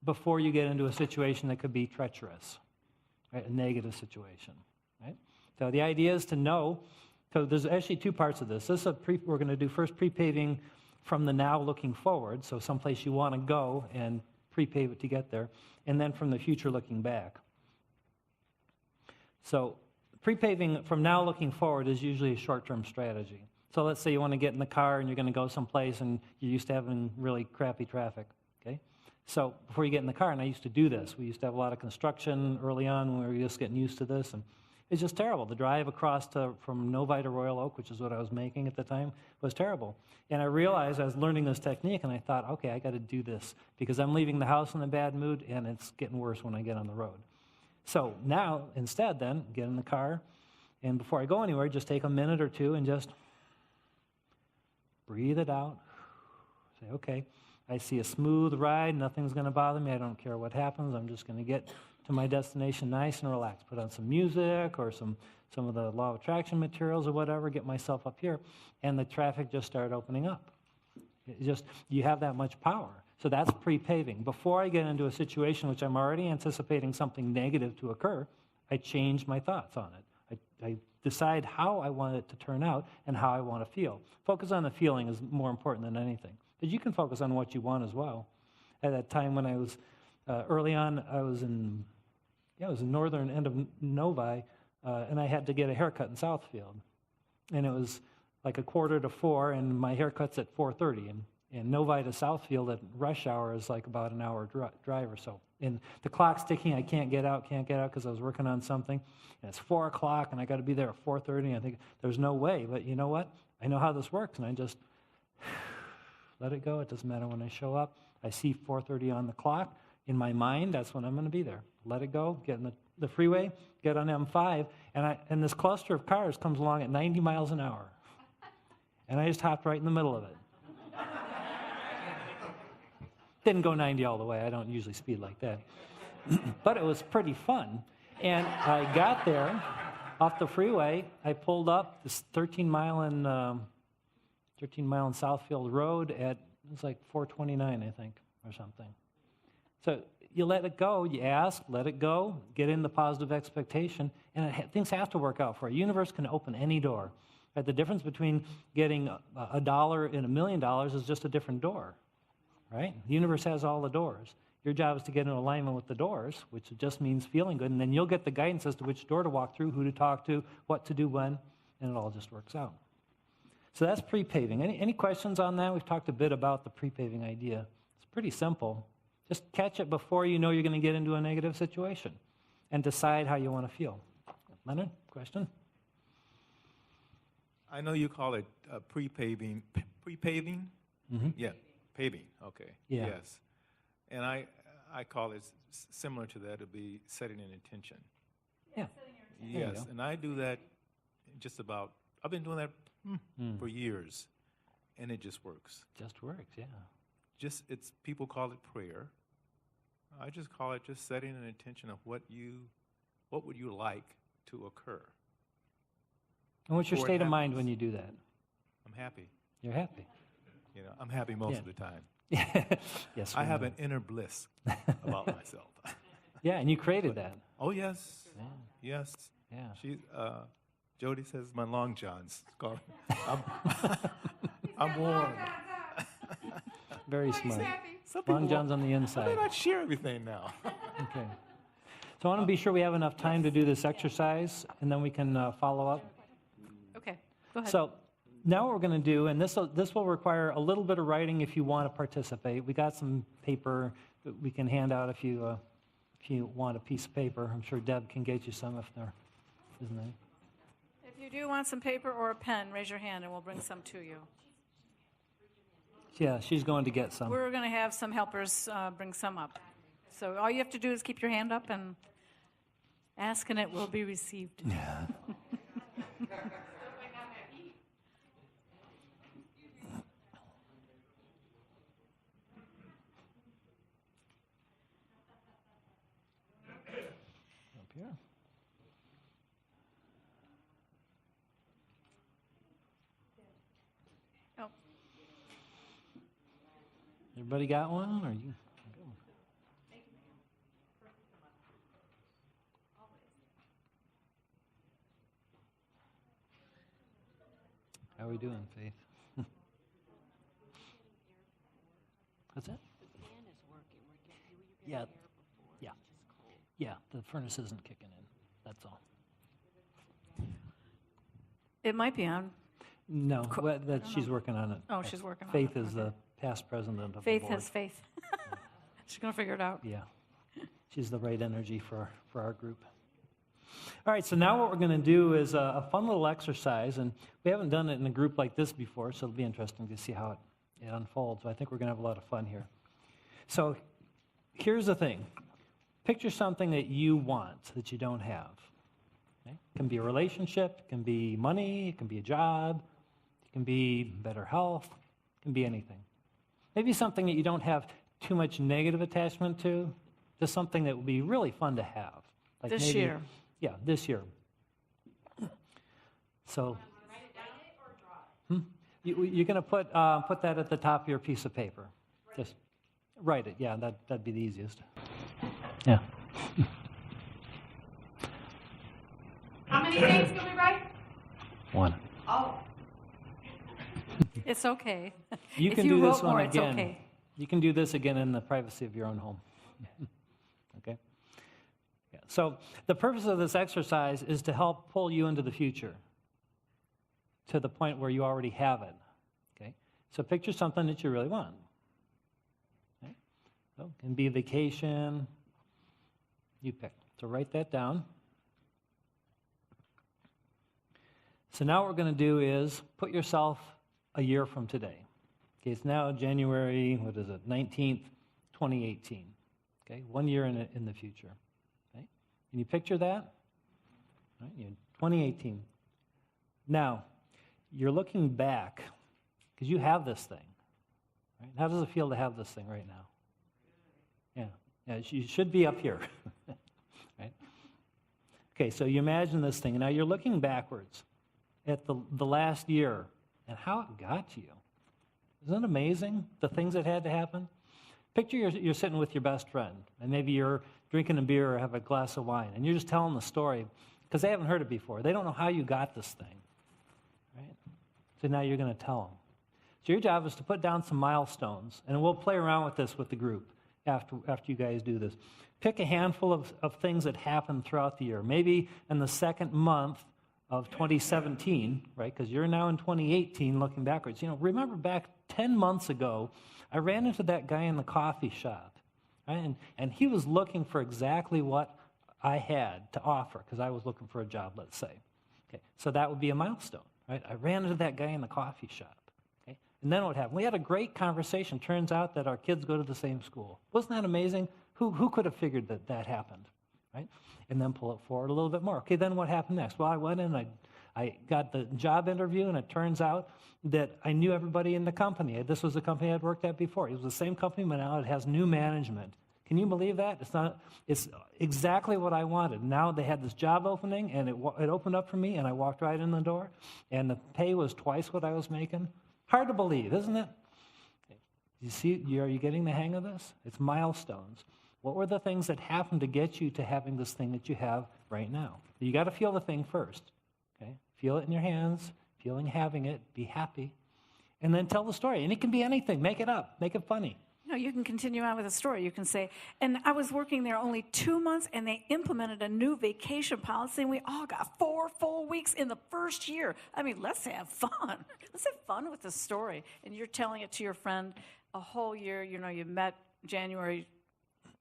Speaker 1: before you get into a situation that could be treacherous, right? A negative situation, right? So the idea is to know. So there's actually two parts of this. We're going to do first pre-paving from the now looking forward, so someplace you want to go and pre-pave it to get there, and then from the future looking back. So pre-paving from now looking forward is usually a short-term strategy. So let's say you want to get in the car and you're going to go someplace and you're used to having really crappy traffic, okay? So before you get in the car, and I used to do this, we used to have a lot of construction early on when we were just getting used to this, and it's just terrible. The drive across from Novi to Royal Oak, which is what I was making at the time, was terrible. And I realized I was learning this technique, and I thought, okay, I got to do this because I'm leaving the house in a bad mood, and it's getting worse when I get on the road. So now, instead then, get in the car, and before I go anywhere, just take a minute or two and just breathe it out. Say, okay, I see a smooth ride. Nothing's going to bother me. I don't care what happens. I'm just going to get to my destination nice and relaxed. Put on some music or some of the law of attraction materials or whatever, get myself up here, and the traffic just started opening up. You have that much power. So that's pre-paving. Before I get into a situation which I'm already anticipating something negative to occur, I change my thoughts on it. I decide how I want it to turn out and how I want to feel. Focus on the feeling is more important than anything. But you can focus on what you want as well. At that time when I was, early on, I was in northern end of Novi, and I had to get a haircut in Southfield. And it was like 3:45, and my haircut's at 4:30. And Novi to Southfield at rush hour is like about an hour drive or so. And the clock's ticking, I can't get out because I was working on something. And it's 4 o'clock, and I got to be there at 4:30. And I think, there's no way. But you know what? I know how this works, and I just let it go. It doesn't matter when I show up. I see 4:30 on the clock. In my mind, that's when I'm going to be there. Let it go, get in the freeway, get on M5, and this cluster of cars comes along at 90 miles an hour. And I just hopped right in the middle of it. Didn't go 90 all the way. I don't usually speed like that. But it was pretty fun. And I got there off the freeway. I pulled up this 13-mile in Southfield Road at, it was like 4:29, I think, or something. So you let it go, you ask, let it go, get in the positive expectation, and things have to work out for you. Universe can open any door. Right? The difference between getting $1 and $1 million is just a different door. Right? The universe has all the doors. Your job is to get in alignment with the doors, which just means feeling good, and then you'll get the guidance as to which door to walk through, who to talk to, what to do when, and it all just works out. So that's pre-paving. Any questions on that? We've talked a bit about the pre-paving idea. It's pretty simple. Just catch it before you know you're going to get into a negative situation and decide how you want to feel. Leonard, question?
Speaker 15: I know you call it pre-paving. Pre-paving?
Speaker 1: Mm-hmm.
Speaker 15: Yeah, paving. Okay.
Speaker 1: Yeah.
Speaker 15: Yes. And I call it similar to that. It'd be setting an intention.
Speaker 1: Yeah.
Speaker 15: Yes, and I do that just about. I've been doing that for years, and it just works.
Speaker 1: Just works, yeah.
Speaker 15: It's people call it prayer. I just call it just setting an intention of what would you like to occur.
Speaker 1: And what's your
Speaker 15: before it
Speaker 1: state of mind
Speaker 15: happens.
Speaker 1: when you do that?
Speaker 15: I'm happy.
Speaker 1: You're happy.
Speaker 15: You know, I'm happy most of the time.
Speaker 1: Yes.
Speaker 15: I have an inner bliss about myself.
Speaker 1: Yeah, and you created that.
Speaker 15: Oh yes,
Speaker 1: Yeah.
Speaker 15: yes.
Speaker 1: Yeah.
Speaker 15: She, Jody says my long johns. I'm warm.
Speaker 1: Very smart.
Speaker 15: Some people
Speaker 1: Long John's on the
Speaker 15: Why
Speaker 1: inside.
Speaker 15: do I share everything now?
Speaker 1: Okay. So I want to be sure we have enough time to do this exercise, and then we can follow up.
Speaker 2: Okay, go ahead.
Speaker 1: So now what we're going to do, and this will require a little bit of writing if you want to participate. We got some paper that we can hand out if you want a piece of paper. I'm sure Deb can get you some if there isn't any.
Speaker 2: If you do want some paper or a pen, raise your hand and we'll bring some to you.
Speaker 1: Yeah, she's going to get some.
Speaker 2: We're going to have some helpers bring some up. So all you have to do is keep your hand up and ask, and it will be received.
Speaker 1: Yeah. Up here.
Speaker 2: Oh.
Speaker 1: Everybody got one, or you? How are we doing, Faith? What's that? Yeah. Yeah. Yeah, the furnace isn't kicking in. That's all.
Speaker 2: It might be on.
Speaker 1: No, she's working on it.
Speaker 2: Oh, she's working on
Speaker 1: Faith
Speaker 2: it.
Speaker 1: is the past president of
Speaker 2: Faith
Speaker 1: the board.
Speaker 2: has faith. She's going to figure it out.
Speaker 1: Yeah. She's the right energy for our group. All right, so now what we're going to do is a fun little exercise, and we haven't done it in a group like this before, so it'll be interesting to see how it unfolds. I think we're going to have a lot of fun here. So here's the thing. Picture something that you want that you don't have. Okay? It can be a relationship, it can be money, it can be a job, it can be better health, it can be anything. Maybe something that you don't have too much negative attachment to, just something that would be really fun to have. Like
Speaker 2: This
Speaker 1: maybe,
Speaker 2: year.
Speaker 1: Yeah, this year. So, you're going to put that at the top of your piece of paper. Just write it. Yeah, that'd be the easiest. Yeah.
Speaker 9: How many things can we write?
Speaker 1: One.
Speaker 9: Oh.
Speaker 2: It's okay.
Speaker 1: You
Speaker 4: If
Speaker 1: can
Speaker 4: you
Speaker 1: do this
Speaker 4: wrote
Speaker 1: one
Speaker 4: more, it's
Speaker 1: again.
Speaker 4: okay.
Speaker 1: You can do this again in the privacy of your own home. Okay? Yeah. So the purpose of this exercise is to help pull you into the future to the point where you already have it. Okay? So picture something that you really want. Okay? So it can be a vacation. You pick. So write that down. So now what we're going to do is put yourself a year from today. Okay, it's now January, 19th, 2018. Okay, 1 year in the future. Okay, can you picture that? All right, 2018. Now, you're looking back, because you have this thing. Right? How does it feel to have this thing right now? Yeah, you should be up here. Right? Okay, so you imagine this thing. Now you're looking backwards at the last year and how it got to you. Isn't it amazing, the things that had to happen? Picture you're sitting with your best friend, and maybe you're drinking a beer or have a glass of wine, and you're just telling the story because they haven't heard it before. They don't know how you got this thing, right? So now you're going to tell them. So your job is to put down some milestones, and we'll play around with this with the group after you guys do this. Pick a handful of things that happened throughout the year. Maybe in the second month of 2017, right? Because you're now in 2018 looking backwards. Remember back 10 months ago, I ran into that guy in the coffee shop, right? And he was looking for exactly what I had to offer because I was looking for a job, let's say. Okay, so that would be a milestone, right? I ran into that guy in the coffee shop. Okay, and then what happened? We had a great conversation. Turns out that our kids go to the same school. Wasn't that amazing? Who could have figured that happened, right? And then pull it forward a little bit more. Okay, then what happened next? Well, I went in, I got the job interview, and it turns out that I knew everybody in the company. This was the company I'd worked at before. It was the same company, but now it has new management. Can you believe that? It's exactly what I wanted. Now they had this job opening, and it opened up for me, and I walked right in the door, and the pay was twice what I was making. Hard to believe, isn't it? You see, are you getting the hang of this? It's milestones. What were the things that happened to get you to having this thing that you have right now? You got to feel the thing first. Okay? Feel it in your hands, feeling having it, be happy, and then tell the story. And it can be anything. Make it up. Make it funny.
Speaker 2: You can continue on with the story. You can say, and I was working there only 2 months, and they implemented a new vacation policy, and we all got 4 full weeks in the first year. I mean, let's have fun. Let's have fun with the story. And you're telling it to your friend a whole year. You met January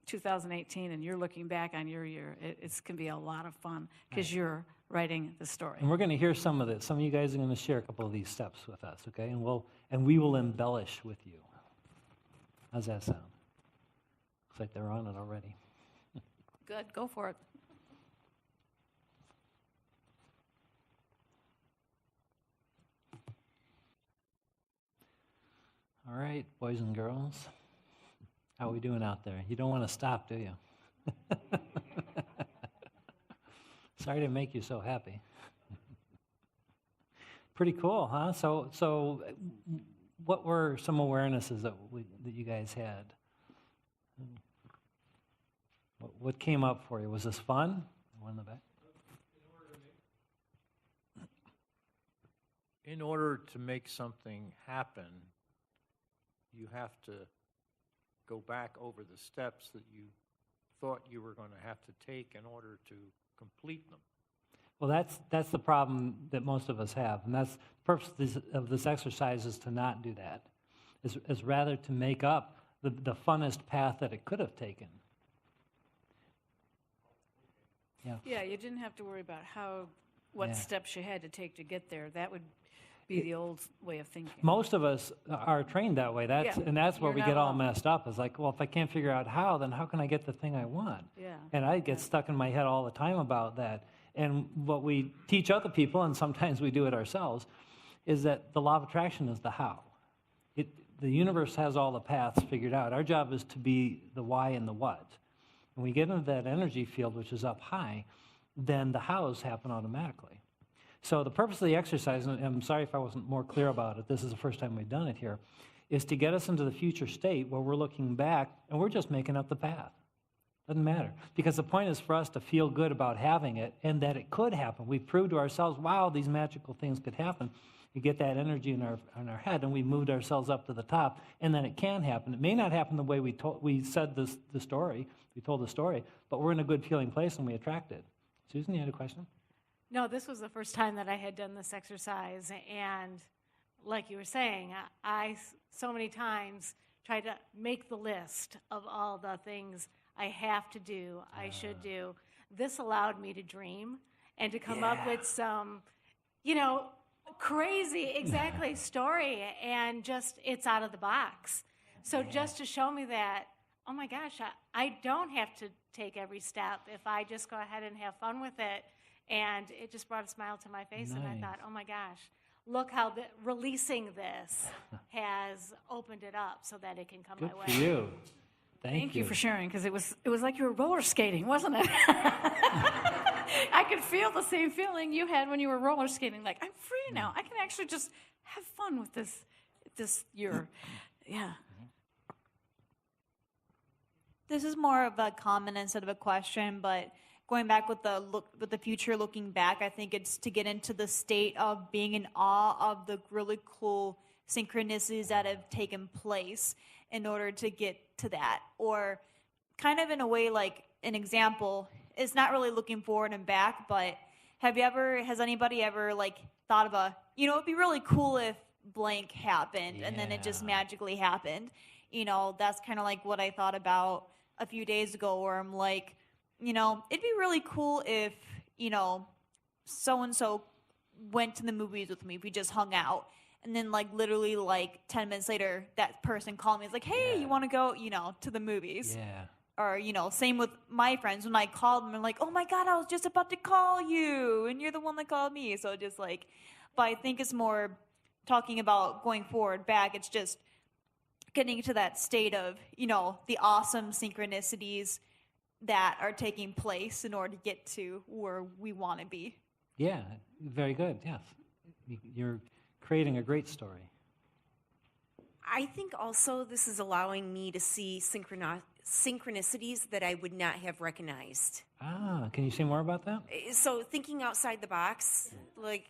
Speaker 2: 2018, and you're looking back on your year. It can be a lot of fun because you're writing the story.
Speaker 1: And we're going to hear some of this. Some of you guys are going to share a couple of these steps with us, okay? And we will embellish with you. How's that sound? Looks like they're on it already.
Speaker 2: Good, go for it.
Speaker 1: All right, boys and girls. How are we doing out there? You don't want to stop, do you? Sorry to make you so happy. Pretty cool, huh? So what were some awarenesses that you guys had? What came up for you? Was this fun? One in the back.
Speaker 15: In order to make something happen, you have to go back over the steps that you thought you were going to have to take in order to complete them.
Speaker 1: Well, that's the problem that most of us have, and that's the purpose of this exercise is to not do that, is rather to make up the funnest path that it could have taken.
Speaker 2: Yeah, you didn't have to worry about what steps you had to take to get there. That would be the old way of thinking.
Speaker 1: Most of us are trained that way. And that's where we get all messed up. Is like, well, if I can't figure out how, then how can I get the thing I want?
Speaker 2: Yeah.
Speaker 1: And I get stuck in my head all the time about that. And what we teach other people, and sometimes we do it ourselves, is that the law of attraction is the how. The universe has all the paths figured out. Our job is to be the why and the what. When we get into that energy field, which is up high, then the hows happen automatically. So the purpose of the exercise, and I'm sorry if I wasn't more clear about it, this is the first time we've done it here, is to get us into the future state where we're looking back and we're just making up the path. Doesn't matter. Because the point is for us to feel good about having it and that it could happen. We've proved to ourselves, wow, these magical things could happen. You get that energy in our head, and we moved ourselves up to the top, and then it can happen. It may not happen the way we said the story, we told the story, but we're in a good feeling place, and we attract it. Susan, you had a question?
Speaker 16: No, this was the first time that I had done this exercise, and like you were saying, I so many times tried to make the list of all the things I have to do, I should do. This allowed me to dream and to come up with some, crazy, story, and just, it's out of the box. So just to show me that, oh my gosh, I don't have to take every step if I just go ahead and have fun with it. And it just brought a smile to my face, and I thought, oh my gosh, look how releasing this has opened it up so that it can come my way.
Speaker 1: Good for you.
Speaker 2: Thank you for sharing, because it was like you were roller skating, wasn't it? I could feel the same feeling you had when you were roller skating. Like, I'm free now. I can actually just have fun with this year. Yeah.
Speaker 9: This is more of a comment instead of a question, but going back with the future, looking back, I think it's to get into the state of being in awe of the really cool synchronicities that have taken place in order to get to that. Or kind of in a way, like an example, it's not really looking forward and back, but has anybody ever thought of it'd be really cool if blank happened, and then it just magically happened. That's kind of like what I thought about a few days ago, where I'm like, it'd be really cool if, so-and-so went to the movies with me, if we just hung out. And then, literally, 10 minutes later, that person called me. It's like, hey, you want to go, to the movies?
Speaker 1: Yeah.
Speaker 9: Or, same with my friends. When I called them, I'm like, oh, my God, I was just about to call you, and you're the one that called me. So just, but I think it's more talking about going forward, back. It's just getting to that state of, the awesome synchronicities that are taking place in order to get to where we want to be.
Speaker 1: Yeah, very good, yes. You're creating a great story.
Speaker 3: I think also this is allowing me to see synchronicities that I would not have recognized.
Speaker 1: Can you say more about that?
Speaker 3: So thinking outside the box, if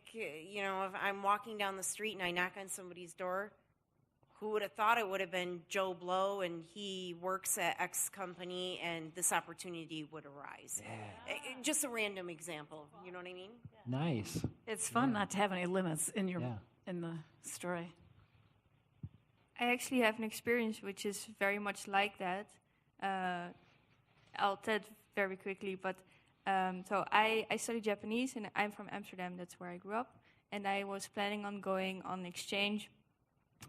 Speaker 3: I'm walking down the street and I knock on somebody's door, who would have thought it would have been Joe Blow, and he works at X company, and this opportunity would arise. Yeah. Just a random example, you know what I mean?
Speaker 1: Nice.
Speaker 2: It's fun not to have any limits in the story.
Speaker 5: I actually have an experience which is very much like that. I'll tell it very quickly, but so I study Japanese, and I'm from Amsterdam. That's where I grew up, and I was planning on going on exchange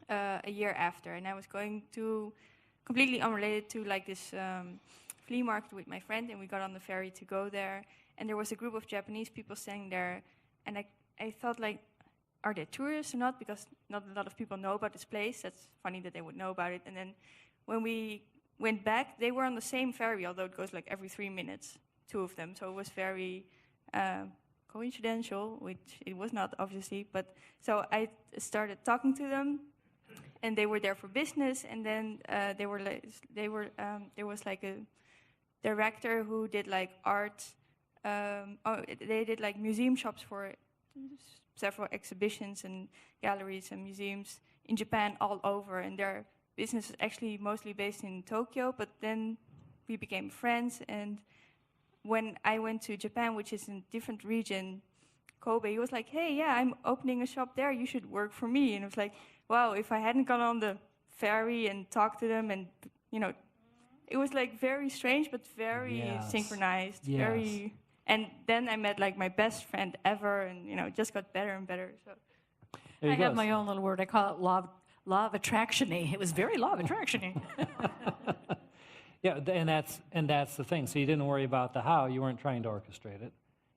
Speaker 5: a year after, and I was going to, completely unrelated to this flea market with my friend, and we got on the ferry to go there, and there was a group of Japanese people staying there, and I thought, are they tourists or not? Because not a lot of people know about this place. That's funny that they would know about it. And then when we went back, they were on the same ferry, although it goes every 3 minutes, two of them. So it was very coincidental, which it was not, obviously. But so I started talking to them, and they were there for business. And then there was a director who did art. They did museum shops for several exhibitions and galleries and museums in Japan all over, and their business is actually mostly based in Tokyo, but then we became friends, and when I went to Japan, which is in a different region, Kobe, he was like, hey, yeah, I'm opening a shop there, you should work for me. And it was like, wow, if I hadn't gone on the ferry and talked to them, and, it was very strange, but very synchronized, very... And then I met my best friend ever, and it just got better and better. So
Speaker 2: I have my own little word. I call it law of attraction-y. It was very law of attraction-y.
Speaker 1: Yeah, and that's the thing. So you didn't worry about the how. You weren't trying to orchestrate it.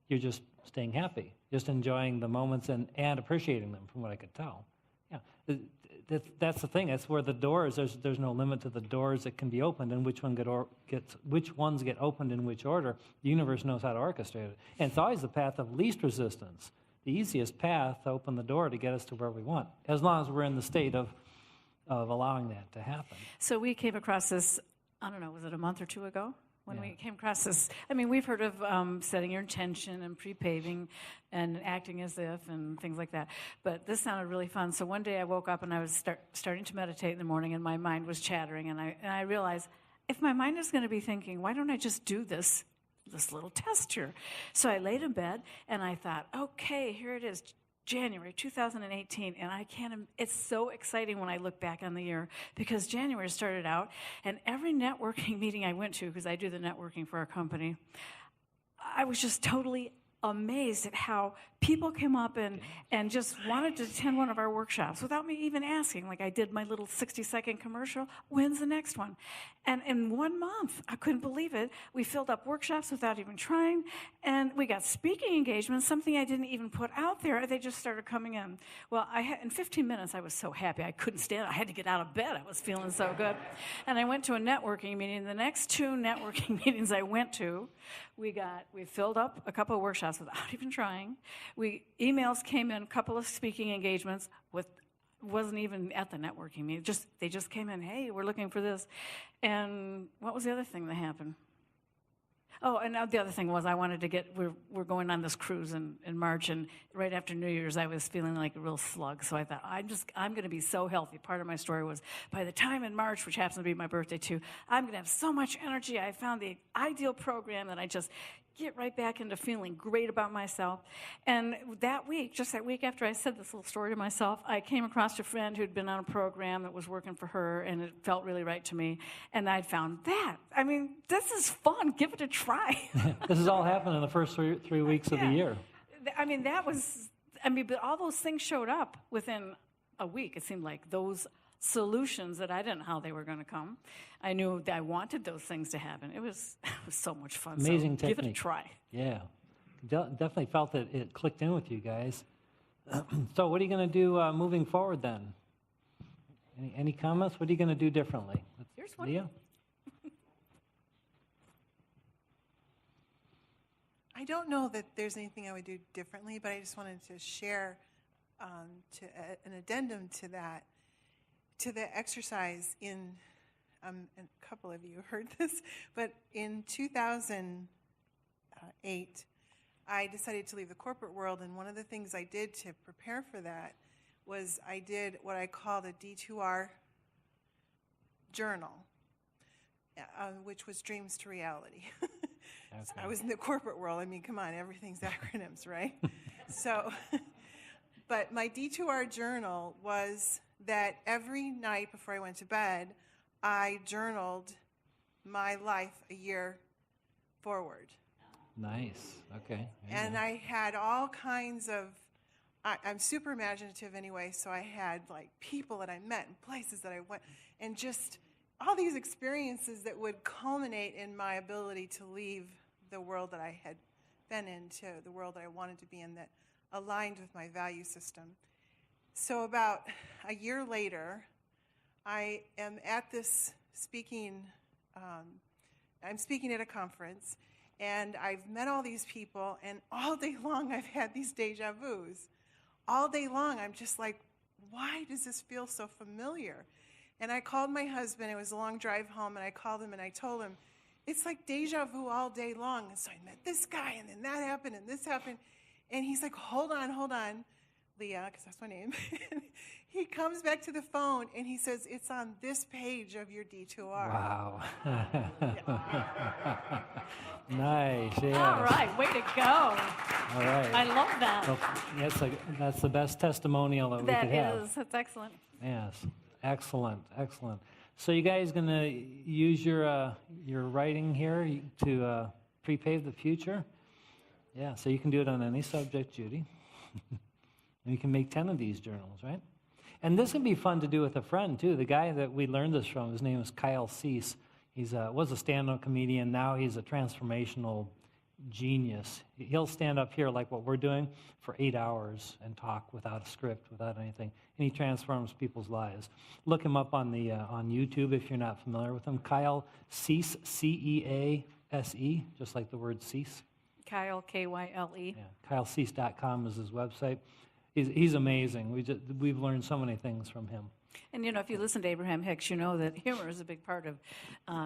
Speaker 1: You're just staying happy, just enjoying the moments and appreciating them, from what I could tell. Yeah, that's the thing. That's where the doors. There's no limit to the doors that can be opened, and which ones get opened in which order. The universe knows how to orchestrate it, and it's always the path of least resistance, the easiest path to open the door to get us to where we want, as long as we're in the state of allowing that to happen.
Speaker 2: So we came across this, I don't know, was it a month or two ago? when
Speaker 1: Yeah.
Speaker 2: we came across this. I mean, we've heard of setting your intention and pre-paving and acting as if and things like that. But this sounded really fun. So one day I woke up and I was starting to meditate in the morning, and my mind was chattering. And I realized, if my mind is going to be thinking, why don't I just do this little test here? So I laid in bed and I thought, okay, here it is. January 2018, and it's so exciting when I look back on the year, because January started out, and every networking meeting I went to, because I do the networking for our company, I was just totally amazed at how people came up and just wanted to attend one of our workshops without me even asking. Like, I did my little 60-second commercial, when's the next one? And in 1 month, I couldn't believe it, we filled up workshops without even trying, and we got speaking engagements, something I didn't even put out there. They just started coming in. Well, in 15 minutes, I was so happy. I couldn't stand it. I had to get out of bed. I was feeling so good. And I went to a networking meeting. The next 2 networking meetings I went to, we filled up a couple of workshops without even trying. Emails came in, a couple of speaking engagements wasn't even at the networking meeting. They just came in, hey, we're looking for this. And what was the other thing that happened? Oh, and the other thing was I wanted to we're going on this cruise in March, and right after New Year's I was feeling like a real slug. So I thought, I'm going to be so healthy. Part of my story was, by the time in March, which happens to be my birthday too, I'm going to have so much energy. I found the ideal program that I just get right back into feeling great about myself. And that week, just that week after I said this little story to myself, I came across a friend who'd been on a program that was working for her, and it felt really right to me. And I'd found that. I mean, this is fun. Give it a try.
Speaker 1: This has all happened in the first three weeks of the year.
Speaker 2: I mean, but all those things showed up within a week. It seemed like those solutions that I didn't know how they were going to come. I knew that I wanted those things to happen. It was so much fun.
Speaker 1: Amazing
Speaker 2: so
Speaker 1: technique.
Speaker 2: Give it a try.
Speaker 1: Yeah. Definitely felt that it clicked in with you guys. So what are you going to do moving forward then? Any comments? What are you going to do differently?
Speaker 2: Here's one.
Speaker 1: Leah?
Speaker 17: I don't know that there's anything I would do differently, but I just wanted to share an addendum to that. To the exercise and a couple of you heard this, but in 2008, I decided to leave the corporate world, and one of the things I did to prepare for that was I did what I called a D2R journal, which was dreams to reality.
Speaker 1: Okay.
Speaker 17: I was in the corporate world. I mean, come on, everything's acronyms, right? But my D2R journal was that every night before I went to bed, I journaled my life a year forward.
Speaker 1: Nice. Okay.
Speaker 17: And I had all kinds of, I'm super imaginative anyway, so I had like people that I met and places that I went, and just all these experiences that would culminate in my ability to leave the world that I had been in to the world that I wanted to be in, that aligned with my value system. So about a year later, I am at this speaking, I'm speaking at a conference, and I've met all these people, and all day long I've had these deja vus. All day long I'm just like, why does this feel so familiar? And I called my husband. It was a long drive home, and I called him and I told him, it's like deja vu all day long. And so I met this guy, and then that happened, and this happened. And he's like, hold on, Leah, because that's my name. He comes back to the phone, and he says, it's on this page of your D2R.
Speaker 1: Wow. Nice, yeah.
Speaker 2: All right, way to go.
Speaker 1: All right.
Speaker 2: I love that.
Speaker 1: Well, that's the best testimonial that we could have.
Speaker 2: That's excellent.
Speaker 1: Yes, excellent. So you guys going to use your writing here to pre-pave the future? Yeah, so you can do it on any subject, Judy. And you can make 10 of these journals, right? And this would be fun to do with a friend, too. The guy that we learned this from, his name is Kyle Cease. He was a stand-up comedian. Now he's a transformational genius. He'll stand up here like what we're doing for 8 hours and talk without a script, without anything. And he transforms people's lives. Look him up on YouTube if you're not familiar with him. Kyle Cease, C-E-A-S-E, just like the word cease.
Speaker 2: Kyle, K-Y-L-E.
Speaker 1: Yeah, KyleCease.com is his website. He's amazing. We've learned so many things from him.
Speaker 2: And, if you listen to Abraham Hicks, you know that humor is a big part of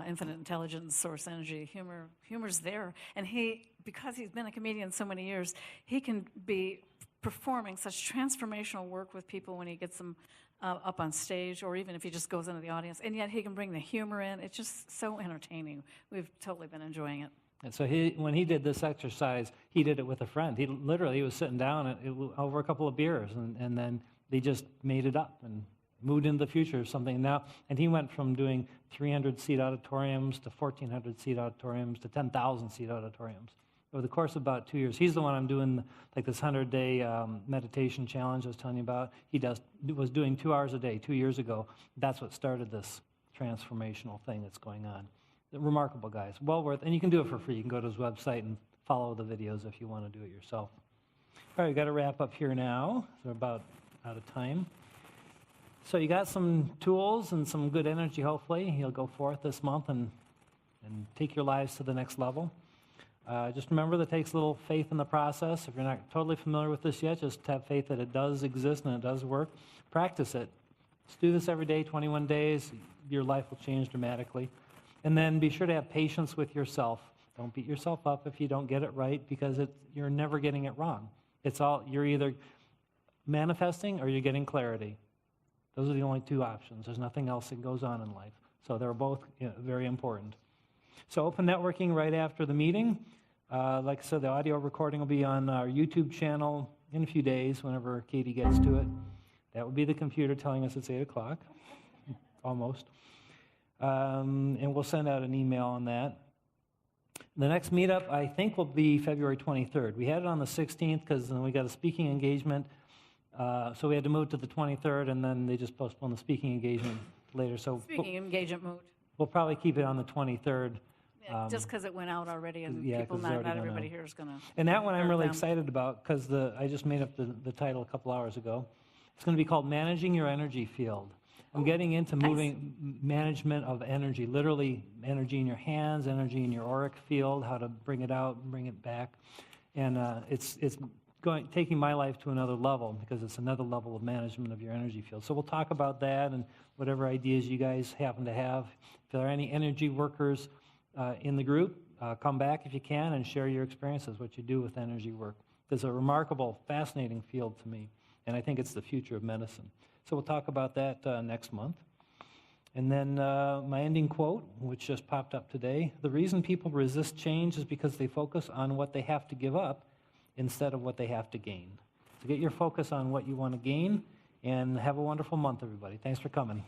Speaker 2: infinite intelligence, source energy. Humor's there. And because he's been a comedian so many years, he can be performing such transformational work with people when he gets them up on stage, or even if he just goes into the audience. And yet he can bring the humor in. It's just so entertaining. We've totally been enjoying it.
Speaker 1: And so when he did this exercise, he did it with a friend. He was sitting down over a couple of beers, and then they just made it up and moved into the future or something now. And he went from doing 300-seat auditoriums to 1,400-seat auditoriums to 10,000-seat auditoriums over the course of about 2 years. He's the one I'm doing like this 100-day meditation challenge I was telling you about. He was doing 2 hours a day 2 years ago. That's what started this transformational thing that's going on. Remarkable guys, well worth, and you can do it for free. You can go to his website and follow the videos if you want to do it yourself. All right, we've got to wrap up here now. We're about out of time. So you got some tools and some good energy, hopefully. You'll go forth this month and take your lives to the next level. Just remember that it takes a little faith in the process. If you're not totally familiar with this yet, just have faith that it does exist and it does work. Practice it. Just do this every day, 21 days. Your life will change dramatically. And then be sure to have patience with yourself. Don't beat yourself up if you don't get it right, because you're never getting it wrong. You're either manifesting or you're getting clarity. Those are the only two options. There's nothing else that goes on in life. So they're both very important. So open networking right after the meeting. Like I said, the audio recording will be on our YouTube channel in a few days whenever Katie gets to it. That will be the computer telling us it's 8 o'clock, almost. And we'll send out an email on that. The next meetup, I think, will be February 23rd. We had it on the 16th because then we got a speaking engagement. So we had to move to the 23rd, and then they just postponed the speaking engagement later. So
Speaker 2: Speaking engagement mood.
Speaker 1: We'll probably keep it on the 23rd.
Speaker 2: Yeah, just because it went out already, and
Speaker 1: yeah,
Speaker 2: people,
Speaker 1: 'cause it's
Speaker 2: not
Speaker 1: already gone
Speaker 2: everybody
Speaker 1: out.
Speaker 2: here is going to.
Speaker 1: And that one I'm really excited about because I just made up the title a couple hours ago. It's going to be called Managing Your Energy Field. I'm getting into management of energy, literally energy in your hands, energy in your auric field, how to bring it out and bring it back. And it's taking my life to another level because it's another level of management of your energy field. So we'll talk about that and whatever ideas you guys happen to have. If there are any energy workers in the group, come back if you can and share your experiences, what you do with energy work. It's a remarkable, fascinating field to me, and I think it's the future of medicine. So we'll talk about that next month. And then my ending quote, which just popped up today: the reason people resist change is because they focus on what they have to give up instead of what they have to gain. So get your focus on what you want to gain, and have a wonderful month, everybody. Thanks for coming.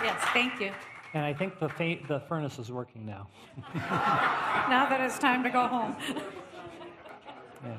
Speaker 2: Yes, thank you.
Speaker 1: And I think the furnace is working now.
Speaker 2: Now that it's time to go home.
Speaker 1: Yeah.